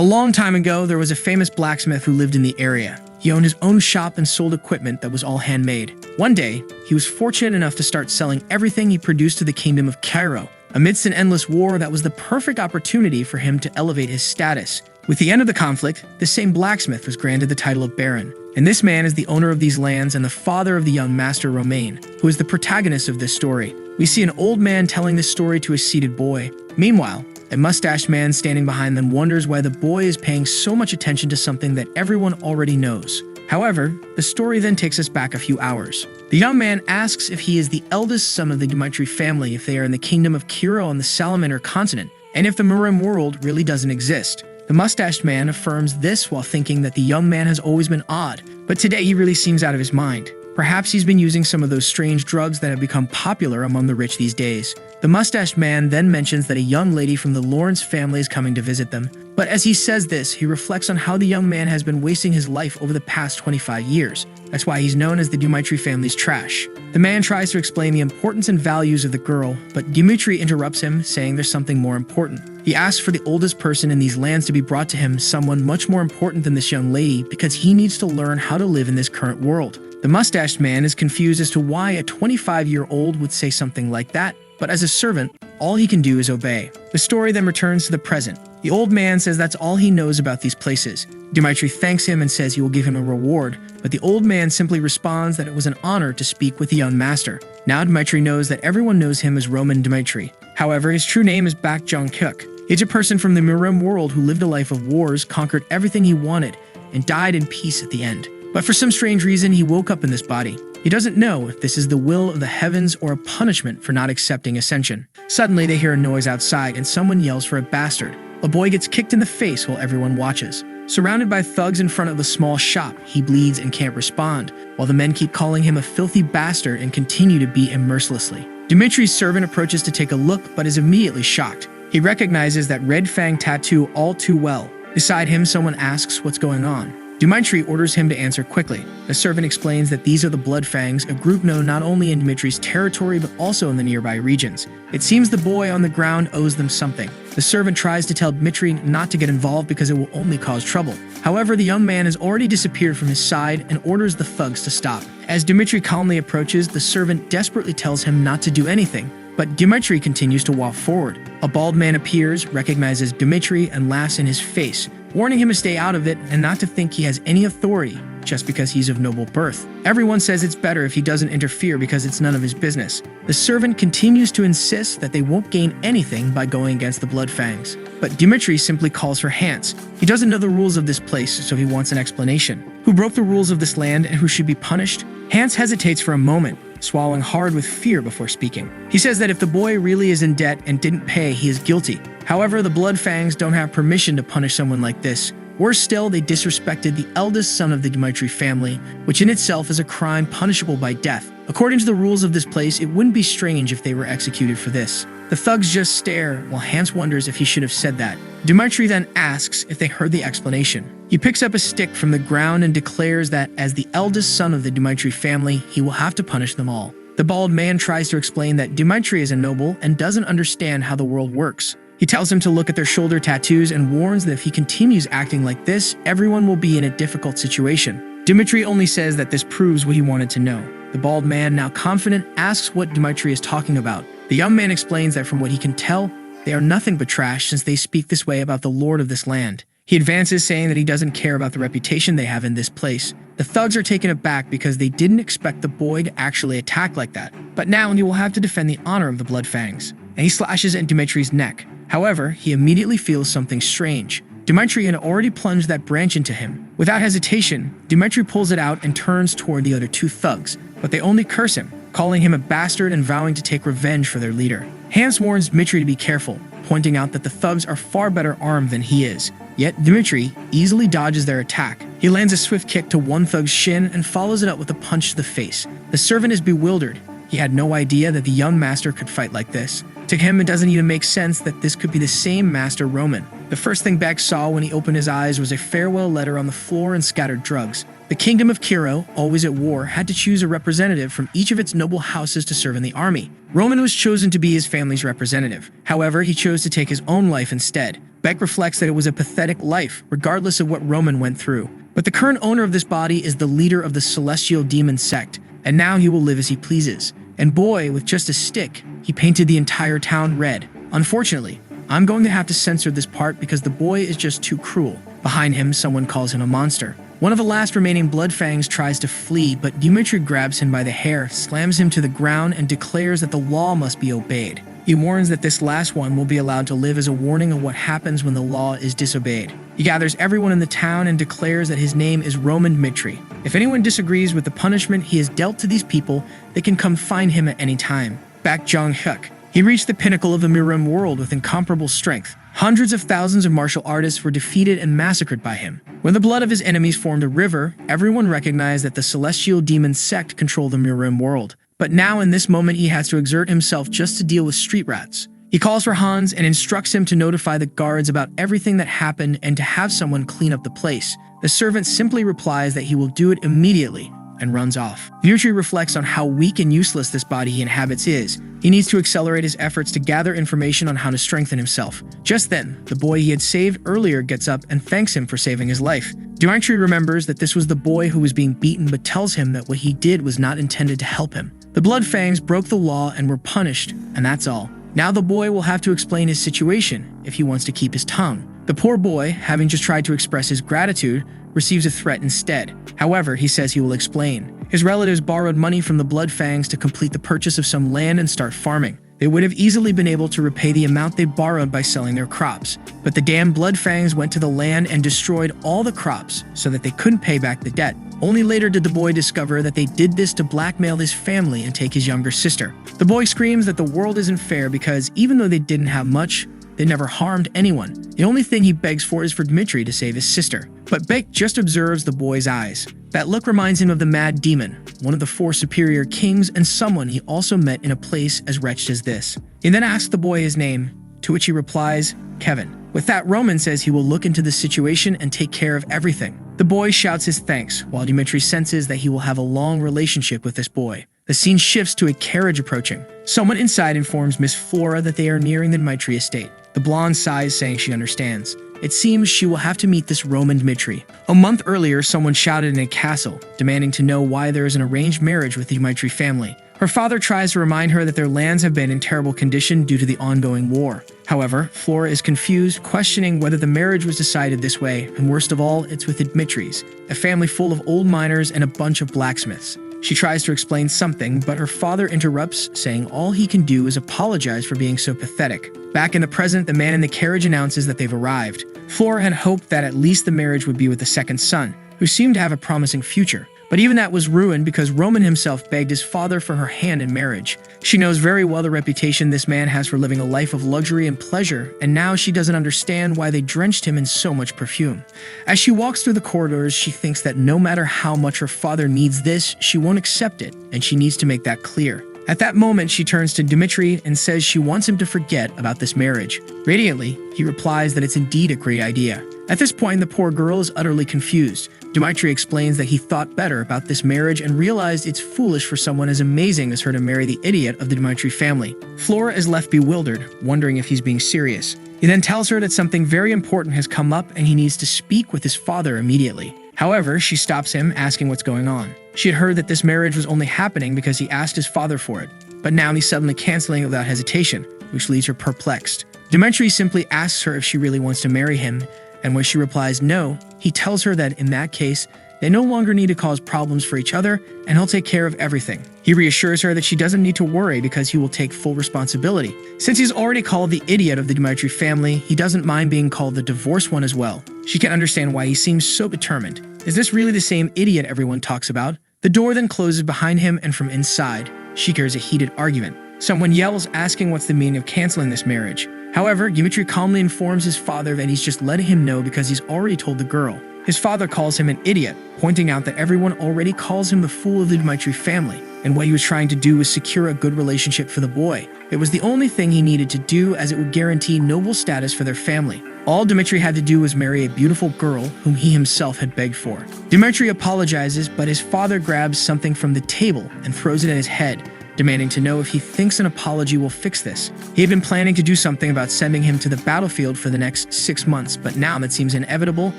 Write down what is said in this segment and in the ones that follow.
A long time ago, there was a famous blacksmith who lived in the area. He owned his own shop and sold equipment that was all handmade. One day, he was fortunate enough to start selling everything he produced to the kingdom of Cairo. Amidst an endless war, that was the perfect opportunity for him to elevate his status. With the end of the conflict, this same blacksmith was granted the title of Baron. And this man is the owner of these lands and the father of the young master Romain, who is the protagonist of this story. We see an old man telling this story to a seated boy. Meanwhile, a mustached man standing behind them wonders why the boy is paying so much attention to something that everyone already knows. However, the story then takes us back a few hours. The young man asks if he is the eldest son of the Dmitri family, if they are in the kingdom of Cairo on the Salamander continent, and if the Murim world really doesn't exist. The mustached man affirms this while thinking that the young man has always been odd, but today he really seems out of his mind. Perhaps he's been using some of those strange drugs that have become popular among the rich these days. The mustached man then mentions that a young lady from the Lawrence family is coming to visit them. But as he says this, he reflects on how the young man has been wasting his life over the past 25 years. That's why he's known as the Dmitri family's trash. The man tries to explain the importance and values of the girl, but Dmitri interrupts him, saying there's something more important. He asks for the oldest person in these lands to be brought to him, someone much more important than this young lady, because he needs to learn how to live in this current world. The mustached man is confused as to why a 25-year-old would say something like that, but as a servant, all he can do is obey. The story then returns to the present. The old man says that's all he knows about these places. Dmitri thanks him and says he will give him a reward, but the old man simply responds that it was an honor to speak with the young master. Now Dmitri knows that everyone knows him as Roman Dmitri. However, his true name is Bak Jong-kuk. He's a person from the Murim world who lived a life of wars, conquered everything he wanted, and died in peace at the end. But for some strange reason, he woke up in this body. He doesn't know if this is the will of the heavens or a punishment for not accepting ascension. Suddenly, they hear a noise outside and someone yells for a bastard. A boy gets kicked in the face while everyone watches. Surrounded by thugs in front of the small shop, he bleeds and can't respond, while the men keep calling him a filthy bastard and continue to beat him mercilessly. Dmitri's servant approaches to take a look but is immediately shocked. He recognizes that red fang tattoo all too well. Beside him, someone asks what's going on. Dmitri orders him to answer quickly. The servant explains that these are the Blood Fangs, a group known not only in Dmitri's territory but also in the nearby regions. It seems the boy on the ground owes them something. The servant tries to tell Dmitri not to get involved because it will only cause trouble. However, the young man has already disappeared from his side and orders the thugs to stop. As Dmitri calmly approaches, the servant desperately tells him not to do anything. But Dmitri continues to walk forward. A bald man appears, recognizes Dmitri, and laughs in his face, warning him to stay out of it and not to think he has any authority just because he's of noble birth. Everyone says it's better if he doesn't interfere because it's none of his business. The servant continues to insist that they won't gain anything by going against the Blood Fangs. But Dmitri simply calls for Hans. He doesn't know the rules of this place, so he wants an explanation. Who broke the rules of this land and who should be punished? Hans hesitates for a moment, swallowing hard with fear before speaking. He says that if the boy really is in debt and didn't pay, he is guilty. However, the Blood Fangs don't have permission to punish someone like this. Worse still, they disrespected the eldest son of the Dmitri family, which in itself is a crime punishable by death. According to the rules of this place, it wouldn't be strange if they were executed for this. The thugs just stare, while Hans wonders if he should have said that. Dmitri then asks if they heard the explanation. He picks up a stick from the ground and declares that as the eldest son of the Dmitri family, he will have to punish them all. The bald man tries to explain that Dmitri is a noble and doesn't understand how the world works. He tells him to look at their shoulder tattoos and warns that if he continues acting like this, everyone will be in a difficult situation. Dmitri only says that this proves what he wanted to know. The bald man, now confident, asks what Dmitri is talking about. The young man explains that from what he can tell, they are nothing but trash since they speak this way about the lord of this land. He advances, saying that he doesn't care about the reputation they have in this place. The thugs are taken aback because they didn't expect the boy to actually attack like that. But now he will have to defend the honor of the Blood Fangs, and he slashes at Dmitri's neck. However, he immediately feels something strange. Dmitri had already plunged that branch into him. Without hesitation, Dmitri pulls it out and turns toward the other two thugs, but they only curse him, calling him a bastard and vowing to take revenge for their leader. Hans warns Dmitri to be careful, pointing out that the thugs are far better armed than he is. Yet Dmitri easily dodges their attack. He lands a swift kick to one thug's shin and follows it up with a punch to the face. The servant is bewildered. He had no idea that the young master could fight like this. To him, it doesn't even make sense that this could be the same Master Roman. The first thing Beck saw when he opened his eyes was a farewell letter on the floor and scattered drugs. The kingdom of Kiro, always at war, had to choose a representative from each of its noble houses to serve in the army. Roman was chosen to be his family's representative. However, he chose to take his own life instead. Beck reflects that it was a pathetic life, regardless of what Roman went through. But the current owner of this body is the leader of the celestial demon sect, and now he will live as he pleases. And boy, with just a stick, he painted the entire town red. Unfortunately, I'm going to have to censor this part because the boy is just too cruel. Behind him, someone calls him a monster. One of the last remaining Bloodfangs tries to flee, but Dmitri grabs him by the hair, slams him to the ground, and declares that the law must be obeyed. He warns that this last one will be allowed to live as a warning of what happens when the law is disobeyed. He gathers everyone in the town and declares that his name is Roman Dmitri. If anyone disagrees with the punishment he has dealt to these people, they can come find him at any time. Back Jong-hyuk. He reached the pinnacle of the Mirim world with incomparable strength. Hundreds of thousands of martial artists were defeated and massacred by him. When the blood of his enemies formed a river, everyone recognized that the celestial demon sect controlled the Mirim world. But now in this moment he has to exert himself just to deal with street rats. He calls for Hans and instructs him to notify the guards about everything that happened and to have someone clean up the place. The servant simply replies that he will do it immediately and runs off. Dmitri reflects on how weak and useless this body he inhabits is. He needs to accelerate his efforts to gather information on how to strengthen himself. Just then, the boy he had saved earlier gets up and thanks him for saving his life. Dmitri remembers that this was the boy who was being beaten but tells him that what he did was not intended to help him. The Bloodfangs broke the law and were punished, and that's all. Now the boy will have to explain his situation if he wants to keep his tongue. The poor boy, having just tried to express his gratitude, receives a threat instead. However, he says he will explain. His relatives borrowed money from the Bloodfangs to complete the purchase of some land and start farming. They would have easily been able to repay the amount they borrowed by selling their crops. But the damn Bloodfangs went to the land and destroyed all the crops so that they couldn't pay back the debt. Only later did the boy discover that they did this to blackmail his family and take his younger sister. The boy screams that the world isn't fair because even though they didn't have much, they never harmed anyone. The only thing he begs for is for Dmitri to save his sister. But Beck just observes the boy's eyes. That look reminds him of the Mad Demon, one of the 4 superior kings and someone he also met in a place as wretched as this. He then asks the boy his name, to which he replies, Kevin. With that, Roman says he will look into the situation and take care of everything. The boy shouts his thanks, while Dmitri senses that he will have a long relationship with this boy. The scene shifts to a carriage approaching. Someone inside informs Miss Flora that they are nearing the Dmitri estate. The blonde sighs, saying she understands. It seems she will have to meet this Roman Dmitri. A month earlier, someone shouted in a castle, demanding to know why there is an arranged marriage with the Dmitri family. Her father tries to remind her that their lands have been in terrible condition due to the ongoing war. However, Flora is confused, questioning whether the marriage was decided this way, and worst of all, it's with the Dmitris, a family full of old miners and a bunch of blacksmiths. She tries to explain something, but her father interrupts, saying all he can do is apologize for being so pathetic. Back in the present, the man in the carriage announces that they've arrived. Flora had hoped that at least the marriage would be with the second son, who seemed to have a promising future. But even that was ruined because Roman himself begged his father for her hand in marriage. She knows very well the reputation this man has for living a life of luxury and pleasure, and now she doesn't understand why they drenched him in so much perfume. As she walks through the corridors, she thinks that no matter how much her father needs this, she won't accept it, and she needs to make that clear. At that moment, she turns to Dmitri and says she wants him to forget about this marriage. Radiantly, he replies that it's indeed a great idea. At this point, the poor girl is utterly confused. Dmitri explains that he thought better about this marriage and realized it's foolish for someone as amazing as her to marry the idiot of the Dmitri family. Flora is left bewildered, wondering if he's being serious. He then tells her that something very important has come up and he needs to speak with his father immediately. However, she stops him, asking what's going on. She had heard that this marriage was only happening because he asked his father for it, but now he's suddenly canceling it without hesitation, which leaves her perplexed. Dmitri simply asks her if she really wants to marry him, and when she replies no, he tells her that in that case, they no longer need to cause problems for each other, and he'll take care of everything. He reassures her that she doesn't need to worry because he will take full responsibility. Since he's already called the idiot of the Dmitri family, he doesn't mind being called the divorced one as well. She can understand why he seems so determined. Is this really the same idiot everyone talks about? The door then closes behind him, and from inside, she hears a heated argument. Someone yells, asking what's the meaning of canceling this marriage. However, Dmitri calmly informs his father that he's just letting him know because he's already told the girl. His father calls him an idiot, pointing out that everyone already calls him the fool of the Dmitri family, and what he was trying to do was secure a good relationship for the boy. It was the only thing he needed to do, as it would guarantee noble status for their family. All Dmitri had to do was marry a beautiful girl whom he himself had begged for. Dmitri apologizes, but his father grabs something from the table and throws it at his head, demanding to know if he thinks an apology will fix this. He had been planning to do something about sending him to the battlefield for the next 6 months, but now it seems inevitable,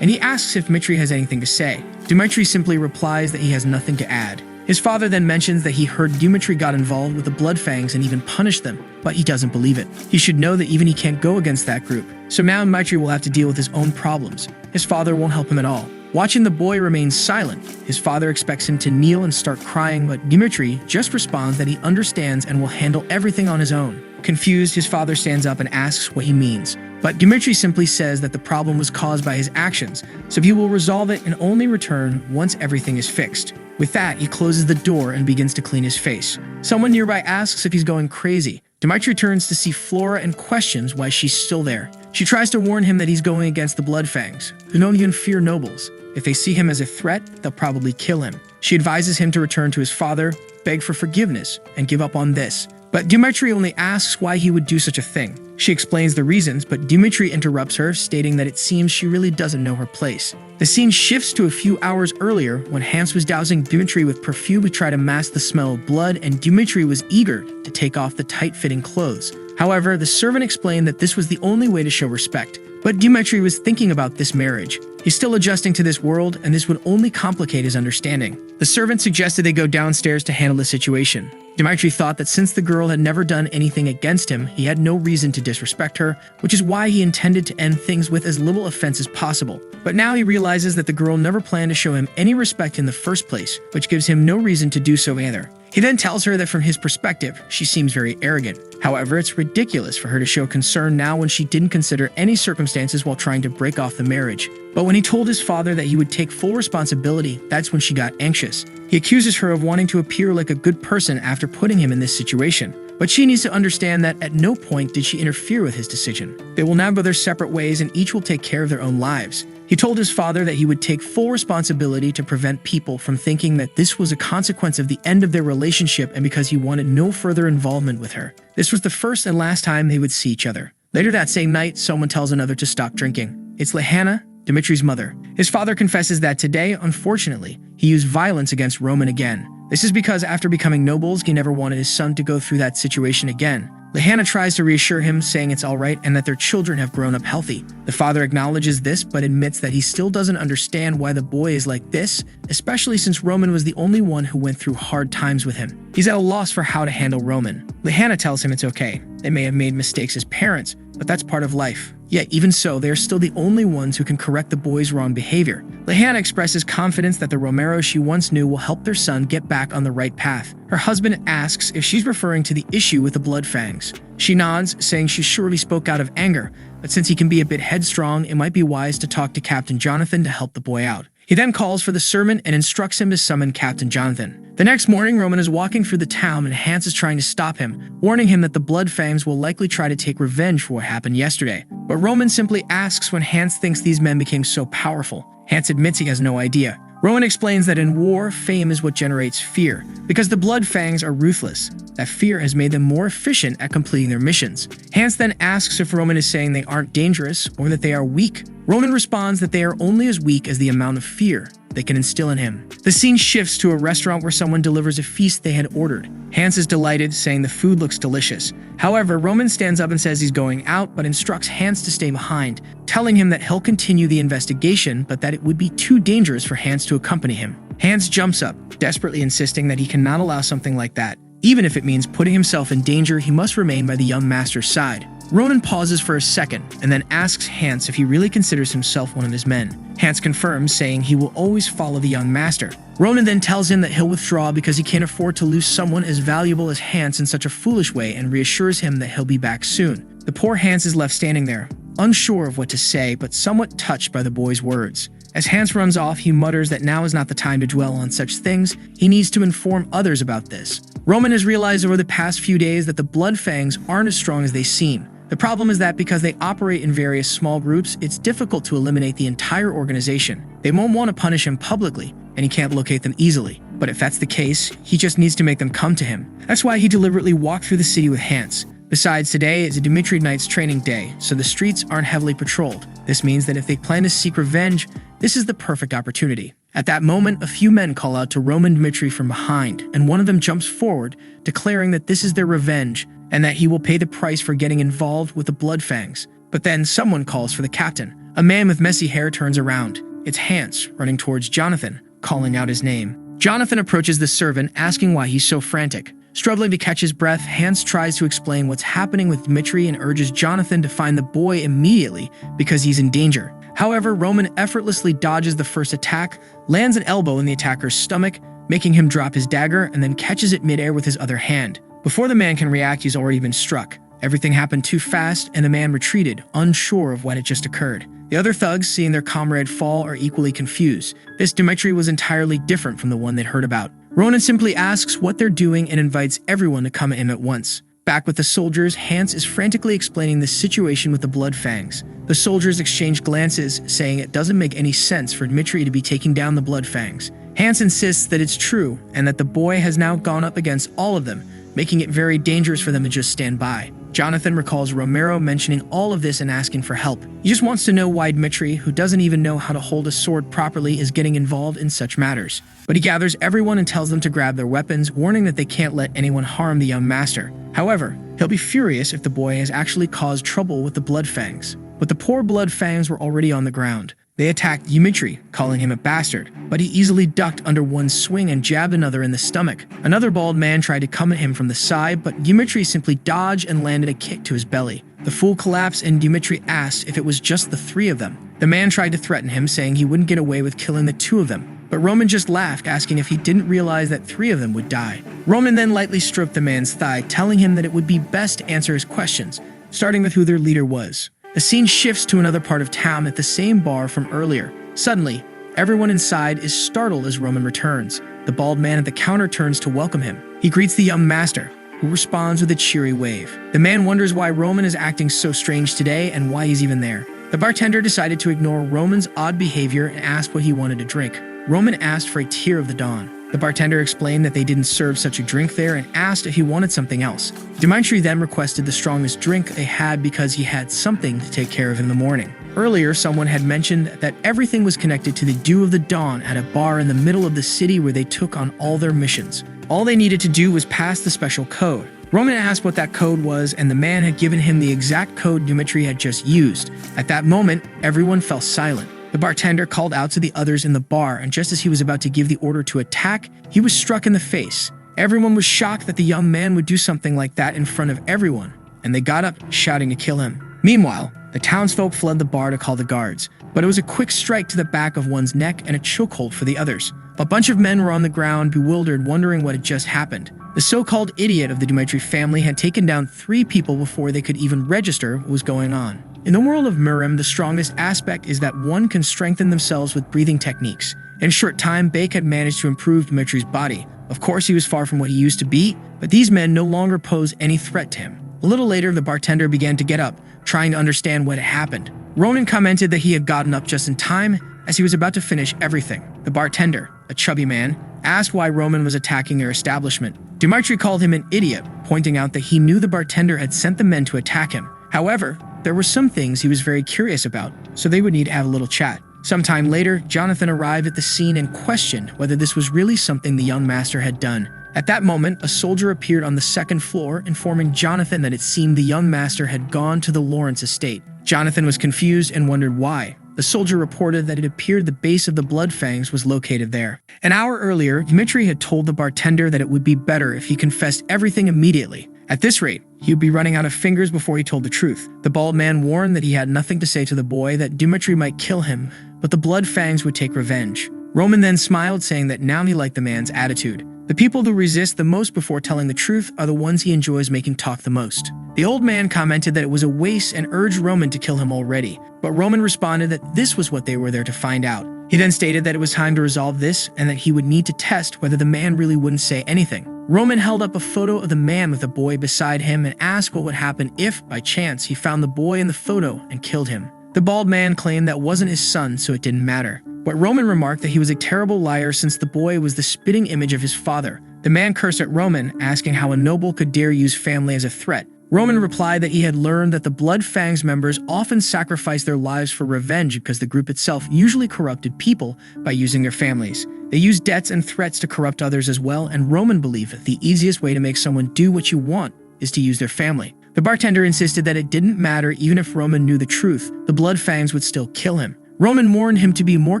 and he asks if Dmitri has anything to say. Dmitri simply replies that he has nothing to add. His father then mentions that he heard Dmitri got involved with the Bloodfangs and even punished them, but he doesn't believe it. He should know that even he can't go against that group. So now Dmitri will have to deal with his own problems. His father won't help him at all. Watching the boy remain silent, his father expects him to kneel and start crying, but Dmitri just responds that he understands and will handle everything on his own. Confused, his father stands up and asks what he means. But Dmitri simply says that the problem was caused by his actions, so he will resolve it and only return once everything is fixed. With that, he closes the door and begins to clean his face. Someone nearby asks if he's going crazy. Dmitri turns to see Flora and questions why she's still there. She tries to warn him that he's going against the Bloodfangs, who don't even fear nobles. If they see him as a threat, they'll probably kill him. She advises him to return to his father, beg for forgiveness, and give up on this. But Dmitri only asks why he would do such a thing. She explains the reasons, but Dmitri interrupts her, stating that it seems she really doesn't know her place. The scene shifts to a few hours earlier when Hans was dousing Dmitri with perfume to try to mask the smell of blood, and Dmitri was eager to take off the tight-fitting clothes. However, the servant explained that this was the only way to show respect. But Dmitri was thinking about this marriage. He's still adjusting to this world, and this would only complicate his understanding. The servant suggested they go downstairs to handle the situation. Dmitri thought that since the girl had never done anything against him, he had no reason to disrespect her, which is why he intended to end things with as little offense as possible. But now he realizes that the girl never planned to show him any respect in the first place, which gives him no reason to do so either. He then tells her that from his perspective, she seems very arrogant. However, it's ridiculous for her to show concern now when she didn't consider any circumstances while trying to break off the marriage. But when he told his father that he would take full responsibility, that's when she got anxious. He accuses her of wanting to appear like a good person after putting him in this situation. But she needs to understand that at no point did she interfere with his decision. They will now go their separate ways and each will take care of their own lives. He told his father that he would take full responsibility to prevent people from thinking that this was a consequence of the end of their relationship and because he wanted no further involvement with her. This was the first and last time they would see each other. Later that same night, someone tells another to stop drinking. It's Lehana, Dmitri's mother. His father confesses that today, unfortunately, he used violence against Roman again. This is because after becoming nobles, he never wanted his son to go through that situation again. Lehana tries to reassure him, saying it's alright and that their children have grown up healthy. The father acknowledges this, but admits that he still doesn't understand why the boy is like this, especially since Roman was the only one who went through hard times with him. He's at a loss for how to handle Roman. Lehana tells him it's okay. They may have made mistakes as parents, but that's part of life. Yet, even so, they are still the only ones who can correct the boy's wrong behavior. Lehana expresses confidence that the Romero she once knew will help their son get back on the right path. Her husband asks if she's referring to the issue with the Bloodfangs. She nods, saying she surely spoke out of anger, but since he can be a bit headstrong, it might be wise to talk to Captain Jonathan to help the boy out. He then calls for the servant and instructs him to summon Captain Jonathan. The next morning, Roman is walking through the town and Hans is trying to stop him, warning him that the Bloodfangs will likely try to take revenge for what happened yesterday. But Roman simply asks when Hans thinks these men became so powerful. Hans admits he has no idea. Roman explains that in war, fame is what generates fear. Because the Bloodfangs are ruthless, that fear has made them more efficient at completing their missions. Hans then asks if Roman is saying they aren't dangerous or that they are weak. Roman responds that they are only as weak as the amount of fear they can instill in him. The scene shifts to a restaurant where someone delivers a feast they had ordered. Hans is delighted, saying the food looks delicious. However, Roman stands up and says he's going out, but instructs Hans to stay behind, telling him that he'll continue the investigation, but that it would be too dangerous for Hans to accompany him. Hans jumps up, desperately insisting that he cannot allow something like that. Even if it means putting himself in danger, he must remain by the young master's side. Roman pauses for a second and then asks Hans if he really considers himself one of his men. Hans confirms, saying he will always follow the young master. Roman then tells him that he'll withdraw because he can't afford to lose someone as valuable as Hans in such a foolish way and reassures him that he'll be back soon. The poor Hans is left standing there, unsure of what to say but somewhat touched by the boy's words. As Hans runs off, he mutters that now is not the time to dwell on such things. He needs to inform others about this. Roman has realized over the past few days that the Bloodfangs aren't as strong as they seem. The problem is that because they operate in various small groups, it's difficult to eliminate the entire organization. They won't want to punish him publicly, and he can't locate them easily. But if that's the case, he just needs to make them come to him. That's why he deliberately walked through the city with Hans. Besides, today is a Dmitri Knight's training day, so the streets aren't heavily patrolled. This means that if they plan to seek revenge, this is the perfect opportunity. At that moment, a few men call out to Roman Dmitri from behind, and one of them jumps forward, declaring that this is their revenge and that he will pay the price for getting involved with the Bloodfangs. But then someone calls for the captain. A man with messy hair turns around. It's Hans, running towards Jonathan, calling out his name. Jonathan approaches the servant, asking why he's so frantic. Struggling to catch his breath, Hans tries to explain what's happening with Dmitri and urges Jonathan to find the boy immediately because he's in danger. However, Roman effortlessly dodges the first attack, lands an elbow in the attacker's stomach, making him drop his dagger, and then catches it midair with his other hand. Before the man can react, he's already been struck. Everything happened too fast, and the man retreated, unsure of what had just occurred. The other thugs, seeing their comrade fall, are equally confused. This Dmitri was entirely different from the one they'd heard about. Ronan simply asks what they're doing and invites everyone to come at him at once. Back with the soldiers, Hans is frantically explaining the situation with the Bloodfangs. The soldiers exchange glances, saying it doesn't make any sense for Dmitri to be taking down the Bloodfangs. Hans insists that it's true, and that the boy has now gone up against all of them, making it very dangerous for them to just stand by. Jonathan recalls Romero mentioning all of this and asking for help. He just wants to know why Dmitri, who doesn't even know how to hold a sword properly, is getting involved in such matters. But he gathers everyone and tells them to grab their weapons, warning that they can't let anyone harm the young master. However, he'll be furious if the boy has actually caused trouble with the Bloodfangs. But the poor Bloodfangs were already on the ground. They attacked Dmitri, calling him a bastard, but he easily ducked under one swing and jabbed another in the stomach. Another bald man tried to come at him from the side, but Dmitri simply dodged and landed a kick to his belly. The fool collapsed, and Dmitri asked if it was just the three of them. The man tried to threaten him, saying he wouldn't get away with killing the two of them, but Roman just laughed, asking if he didn't realize that three of them would die. Roman then lightly stroked the man's thigh, telling him that it would be best to answer his questions, starting with who their leader was. The scene shifts to another part of town at the same bar from earlier. Suddenly, everyone inside is startled as Roman returns. The bald man at the counter turns to welcome him. He greets the young master, who responds with a cheery wave. The man wonders why Roman is acting so strange today and why he's even there. The bartender decided to ignore Roman's odd behavior and asked what he wanted to drink. Roman asked for a tear of the dawn. The bartender explained that they didn't serve such a drink there and asked if he wanted something else. Dmitri then requested the strongest drink they had because he had something to take care of in the morning. Earlier, someone had mentioned that everything was connected to the dew of the dawn at a bar in the middle of the city where they took on all their missions. All they needed to do was pass the special code. Roman asked what that code was, and the man had given him the exact code Dmitri had just used. At that moment, everyone fell silent. The bartender called out to the others in the bar, and just as he was about to give the order to attack, he was struck in the face. Everyone was shocked that the young man would do something like that in front of everyone, and they got up, shouting to kill him. Meanwhile, the townsfolk fled the bar to call the guards, but it was a quick strike to the back of one's neck and a chokehold for the others. A bunch of men were on the ground, bewildered, wondering what had just happened. The so-called idiot of the Dmitri family had taken down 3 people before they could even register what was going on. In the world of Murim, the strongest aspect is that one can strengthen themselves with breathing techniques. In a short time, Bake had managed to improve Dmitri's body. Of course, he was far from what he used to be, but these men no longer pose any threat to him. A little later, the bartender began to get up, trying to understand what had happened. Ronan commented that he had gotten up just in time, as he was about to finish everything. The bartender, a chubby man, asked why Roman was attacking their establishment. Dmitri called him an idiot, pointing out that he knew the bartender had sent the men to attack him. However, there were some things he was very curious about, so they would need to have a little chat. Sometime later, Jonathan arrived at the scene and questioned whether this was really something the young master had done. At that moment, a soldier appeared on the second floor, informing Jonathan that it seemed the young master had gone to the Lawrence estate. Jonathan was confused and wondered why. The soldier reported that it appeared the base of the Bloodfangs was located there. An hour earlier, Dmitri had told the bartender that it would be better if he confessed everything immediately. At this rate, he would be running out of fingers before he told the truth. The bald man warned that he had nothing to say to the boy, that Dmitri might kill him, but the Bloodfangs would take revenge. Roman then smiled, saying that now he liked the man's attitude. The people who resist the most before telling the truth are the ones he enjoys making talk the most. The old man commented that it was a waste and urged Roman to kill him already, but Roman responded that this was what they were there to find out. He then stated that it was time to resolve this and that he would need to test whether the man really wouldn't say anything. Roman held up a photo of the man with the boy beside him and asked what would happen if, by chance, he found the boy in the photo and killed him. The bald man claimed that wasn't his son, so it didn't matter. But Roman remarked that he was a terrible liar since the boy was the spitting image of his father. The man cursed at Roman, asking how a noble could dare use family as a threat. Roman replied that he had learned that the Blood Fangs members often sacrificed their lives for revenge because the group itself usually corrupted people by using their families. They used debts and threats to corrupt others as well, and Roman believed that the easiest way to make someone do what you want is to use their family. The bartender insisted that it didn't matter even if Roman knew the truth, the Blood Fangs would still kill him. Roman warned him to be more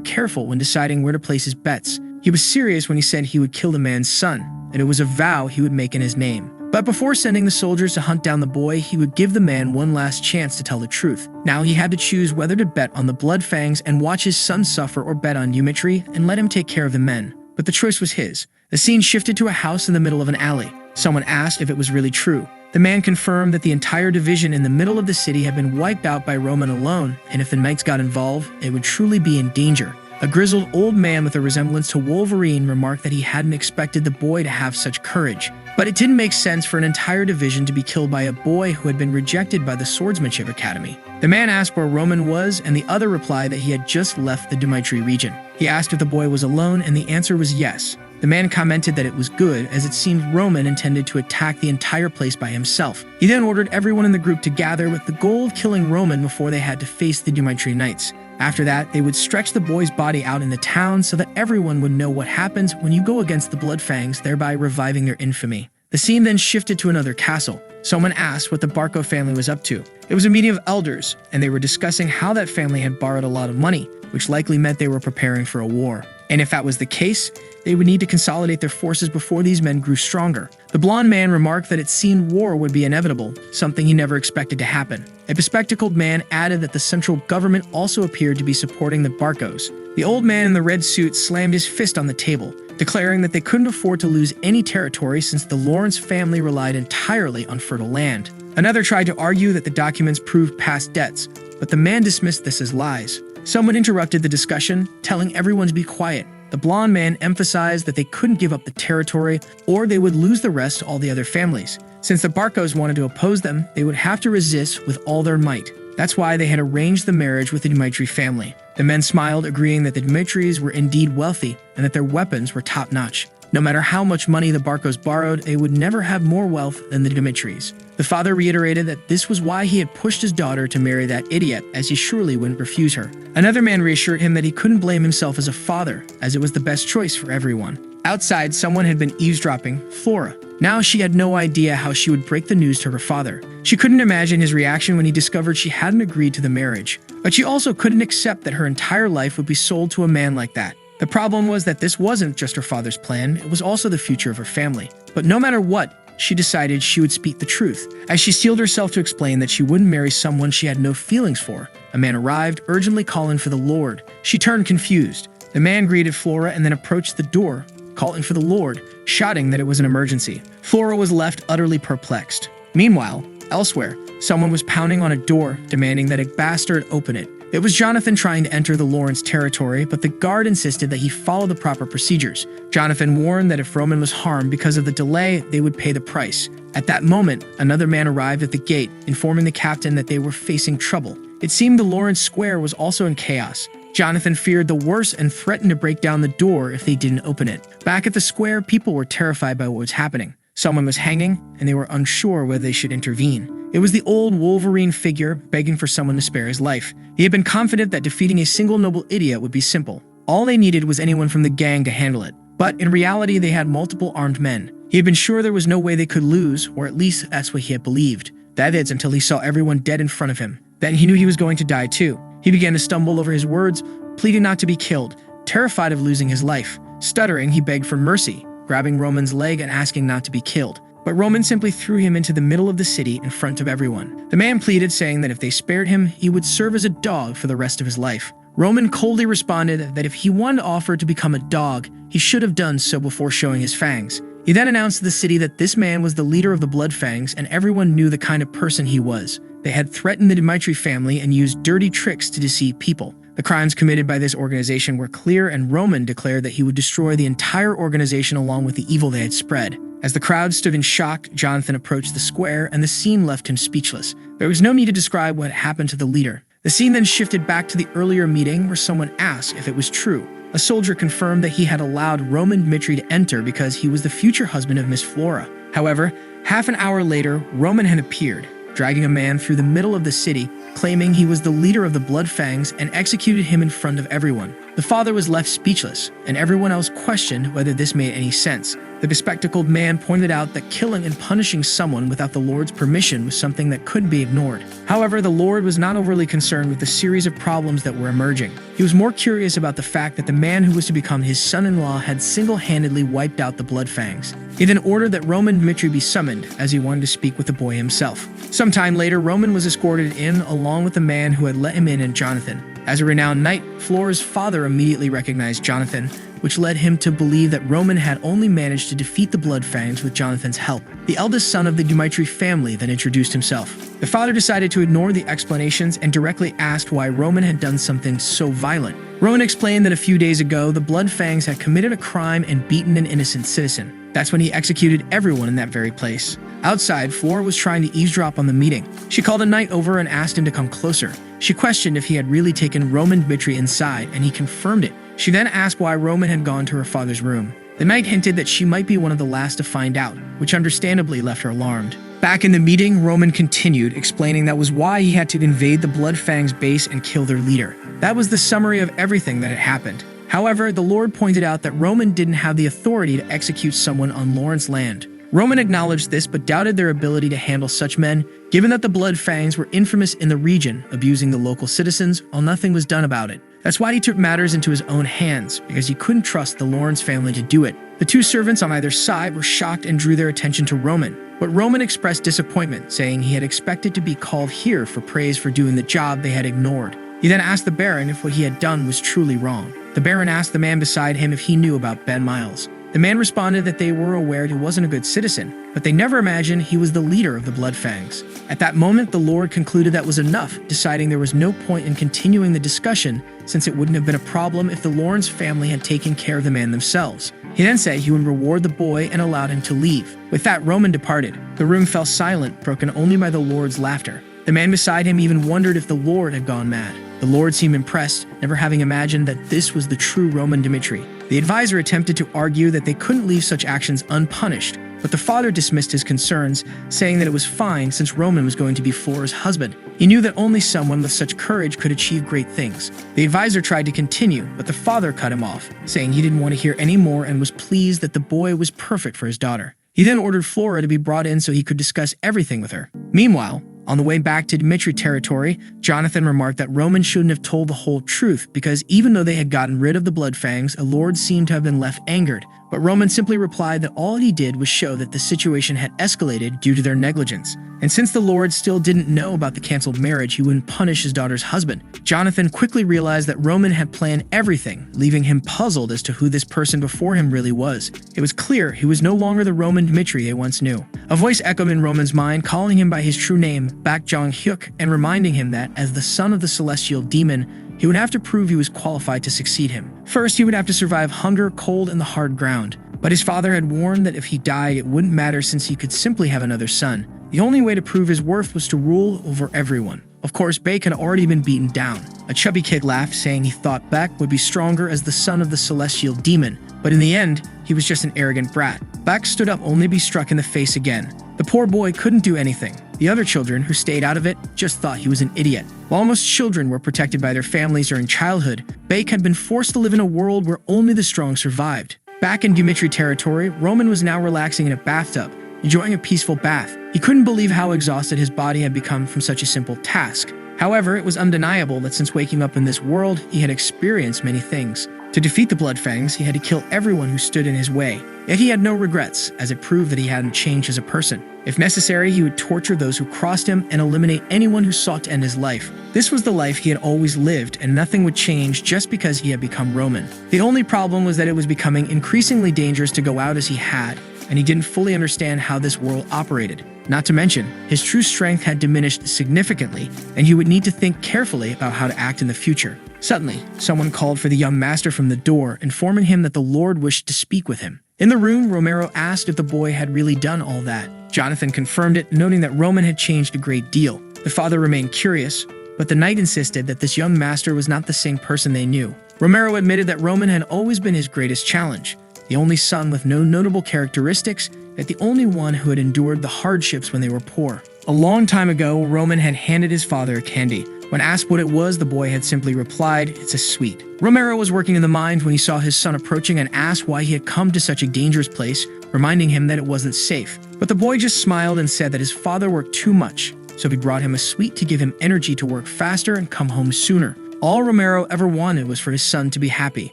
careful when deciding where to place his bets. He was serious when he said he would kill the man's son, and it was a vow he would make in his name. But before sending the soldiers to hunt down the boy, he would give the man one last chance to tell the truth. Now he had to choose whether to bet on the Blood Fangs and watch his son suffer, or bet on Dmitri and let him take care of the men. But the choice was his. The scene shifted to a house in the middle of an alley. Someone asked if it was really true. The man confirmed that the entire division in the middle of the city had been wiped out by Roman alone, and if the knights got involved, it would truly be in danger. A grizzled old man with a resemblance to Wolverine remarked that he hadn't expected the boy to have such courage. But it didn't make sense for an entire division to be killed by a boy who had been rejected by the Swordsmanship Academy. The man asked where Roman was, and the other replied that he had just left the Dmitri region. He asked if the boy was alone, and the answer was yes. The man commented that it was good, as it seemed Roman intended to attack the entire place by himself. He then ordered everyone in the group to gather with the goal of killing Roman before they had to face the Dmitri Knights. After that, they would stretch the boy's body out in the town so that everyone would know what happens when you go against the Blood Fangs, thereby reviving their infamy. The scene then shifted to another castle. Someone asked what the Barco family was up to. It was a meeting of elders, and they were discussing how that family had borrowed a lot of money, which likely meant they were preparing for a war. And if that was the case, they would need to consolidate their forces before these men grew stronger. The blonde man remarked that it seemed war would be inevitable, something he never expected to happen. A bespectacled man added that the central government also appeared to be supporting the Barcos. The old man in the red suit slammed his fist on the table, declaring that they couldn't afford to lose any territory since the Lawrence family relied entirely on fertile land. Another tried to argue that the documents proved past debts, but the man dismissed this as lies. Someone interrupted the discussion, telling everyone to be quiet. The blonde man emphasized that they couldn't give up the territory, or they would lose the rest to all the other families. Since the Barcos wanted to oppose them, they would have to resist with all their might. That's why they had arranged the marriage with the Dmitri family. The men smiled, agreeing that the Dmitris were indeed wealthy and that their weapons were top-notch. No matter how much money the Barcos borrowed, they would never have more wealth than the Dmitris. The father reiterated that this was why he had pushed his daughter to marry that idiot, as he surely wouldn't refuse her. Another man reassured him that he couldn't blame himself as a father, as it was the best choice for everyone. Outside, someone had been eavesdropping, Flora. Now she had no idea how she would break the news to her father. She couldn't imagine his reaction when he discovered she hadn't agreed to the marriage. But she also couldn't accept that her entire life would be sold to a man like that. The problem was that this wasn't just her father's plan, it was also the future of her family. But no matter what, she decided she would speak the truth. As she steeled herself to explain that she wouldn't marry someone she had no feelings for, a man arrived, urgently calling for the Lord. She turned confused. The man greeted Flora and then approached the door, calling for the Lord, shouting that it was an emergency. Flora was left utterly perplexed. Meanwhile, elsewhere, someone was pounding on a door, demanding that a bastard open it. It was Jonathan trying to enter the Lawrence territory, but the guard insisted that he follow the proper procedures. Jonathan warned that if Roman was harmed because of the delay, they would pay the price. At that moment, another man arrived at the gate, informing the captain that they were facing trouble. It seemed the Lawrence Square was also in chaos. Jonathan feared the worst and threatened to break down the door if they didn't open it. Back at the square, people were terrified by what was happening. Someone was hanging, and they were unsure whether they should intervene. It was the old Wolverine figure begging for someone to spare his life. He had been confident that defeating a single noble idiot would be simple. All they needed was anyone from the gang to handle it. But in reality, they had multiple armed men. He had been sure there was no way they could lose, or at least that's what he had believed. That is, until he saw everyone dead in front of him. Then he knew he was going to die too. He began to stumble over his words, pleading not to be killed, terrified of losing his life. Stuttering, he begged for mercy, grabbing Roman's leg and asking not to be killed. But Roman simply threw him into the middle of the city in front of everyone. The man pleaded, saying that if they spared him, he would serve as a dog for the rest of his life. Roman coldly responded that if he wanted to offer to become a dog, he should have done so before showing his fangs. He then announced to the city that this man was the leader of the Blood Fangs, and everyone knew the kind of person he was. They had threatened the Dmitri family and used dirty tricks to deceive people. The crimes committed by this organization were clear, and Roman declared that he would destroy the entire organization along with the evil they had spread. As the crowd stood in shock, Jonathan approached the square, and the scene left him speechless. There was no need to describe what happened to the leader. The scene then shifted back to the earlier meeting where someone asked if it was true. A soldier confirmed that he had allowed Roman Dmitri to enter because he was the future husband of Miss Flora. However, Half an hour later, Roman had appeared, dragging a man through the middle of the city, claiming he was the leader of the Blood Fangs and executed him in front of everyone. The father was left speechless, and everyone else questioned whether this made any sense. The bespectacled man pointed out that killing and punishing someone without the Lord's permission was something that couldn't be ignored. However, the Lord was not overly concerned with the series of problems that were emerging. He was more curious about the fact that the man who was to become his son-in-law had single-handedly wiped out the Blood Fangs. He then ordered that Roman Dmitri be summoned, as he wanted to speak with the boy himself. Sometime later, Roman was escorted in along with the man who had let him in and Jonathan. As a renowned knight, Flora's father immediately recognized Jonathan, which led him to believe that Roman had only managed to defeat the Blood Fangs with Jonathan's help. The eldest son of the Dmitri family then introduced himself. The father decided to ignore the explanations and directly asked why Roman had done something so violent. Roman explained that a few days ago, the Blood Fangs had committed a crime and beaten an innocent citizen. That's when he executed everyone in that very place. Outside, Flora was trying to eavesdrop on the meeting. She called a knight over and asked him to come closer. She questioned if he had really taken Roman Dmitri inside, and he confirmed it. She then asked why Roman had gone to her father's room. The knight hinted that she might be one of the last to find out, which understandably left her alarmed. Back in the meeting, Roman continued, explaining that was why he had to invade the Blood Fangs base and kill their leader. That was the summary of everything that had happened. However, the Lord pointed out that Roman didn't have the authority to execute someone on Lawrence land. Roman acknowledged this but doubted their ability to handle such men, given that the Blood Fangs were infamous in the region, abusing the local citizens while nothing was done about it. That's why he took matters into his own hands, because he couldn't trust the Lawrence family to do it. The two servants on either side were shocked and drew their attention to Roman. But Roman expressed disappointment, saying he had expected to be called here for praise for doing the job they had ignored. He then asked the Baron if what he had done was truly wrong. The Baron asked the man beside him if he knew about Ben Miles. The man responded that they were aware he wasn't a good citizen, but they never imagined he was the leader of the Blood Fangs. At that moment, the Lord concluded that was enough, deciding there was no point in continuing the discussion since it wouldn't have been a problem if the Lawrence family had taken care of the man themselves. He then said he would reward the boy and allowed him to leave. With that, Roman departed. The room fell silent, broken only by the Lord's laughter. The man beside him even wondered if the Lord had gone mad. The Lord seemed impressed, never having imagined that this was the true Roman Dmitri. The advisor attempted to argue that they couldn't leave such actions unpunished, but the father dismissed his concerns, saying that it was fine since Roman was going to be Flora's husband. He knew that only someone with such courage could achieve great things. The advisor tried to continue, but the father cut him off, saying he didn't want to hear any more and was pleased that the boy was perfect for his daughter. He then ordered Flora to be brought in so he could discuss everything with her. Meanwhile, on the way back to Dmitri territory, Jonathan remarked that Roman shouldn't have told the whole truth because even though they had gotten rid of the Blood Fangs, a lord seemed to have been left angered. But Roman simply replied that all he did was show that the situation had escalated due to their negligence. And since the Lord still didn't know about the canceled marriage, he wouldn't punish his daughter's husband. Jonathan quickly realized that Roman had planned everything, leaving him puzzled as to who this person before him really was. It was clear he was no longer the Roman Dmitri they once knew. A voice echoed in Roman's mind, calling him by his true name, Bak Jong-hyuk, and reminding him that, as the son of the celestial demon, he would have to prove he was qualified to succeed him. First, he would have to survive hunger, cold, and the hard ground. But his father had warned that if he died, it wouldn't matter since he could simply have another son. The only way to prove his worth was to rule over everyone. Of course, Bake had already been beaten down. A chubby kid laughed, saying he thought Bak would be stronger as the son of the celestial demon. But in the end, he was just an arrogant brat. Bak stood up only to be struck in the face again. The poor boy couldn't do anything. The other children, who stayed out of it, just thought he was an idiot. While most children were protected by their families during childhood, Bake had been forced to live in a world where only the strong survived. Back in Dmitri territory, Roman was now relaxing in a bathtub, enjoying a peaceful bath. He couldn't believe how exhausted his body had become from such a simple task. However, it was undeniable that since waking up in this world, he had experienced many things. To defeat the Blood Fangs, he had to kill everyone who stood in his way. Yet he had no regrets, as it proved that he hadn't changed as a person. If necessary, he would torture those who crossed him and eliminate anyone who sought to end his life. This was the life he had always lived, and nothing would change just because he had become Roman. The only problem was that it was becoming increasingly dangerous to go out as he had, and he didn't fully understand how this world operated. Not to mention, his true strength had diminished significantly, and he would need to think carefully about how to act in the future. Suddenly, someone called for the young master from the door, informing him that the Lord wished to speak with him. In the room, Romero asked if the boy had really done all that. Jonathan confirmed it, noting that Roman had changed a great deal. The father remained curious, but the knight insisted that this young master was not the same person they knew. Romero admitted that Roman had always been his greatest challenge, the only son with no notable characteristics, yet the only one who had endured the hardships when they were poor. A long time ago, Roman had handed his father a candy. When asked what it was, the boy had simply replied, "It's a sweet." Romero was working in the mines when he saw his son approaching and asked why he had come to such a dangerous place, reminding him that it wasn't safe. But the boy just smiled and said that his father worked too much, so he brought him a sweet to give him energy to work faster and come home sooner. All Romero ever wanted was for his son to be happy.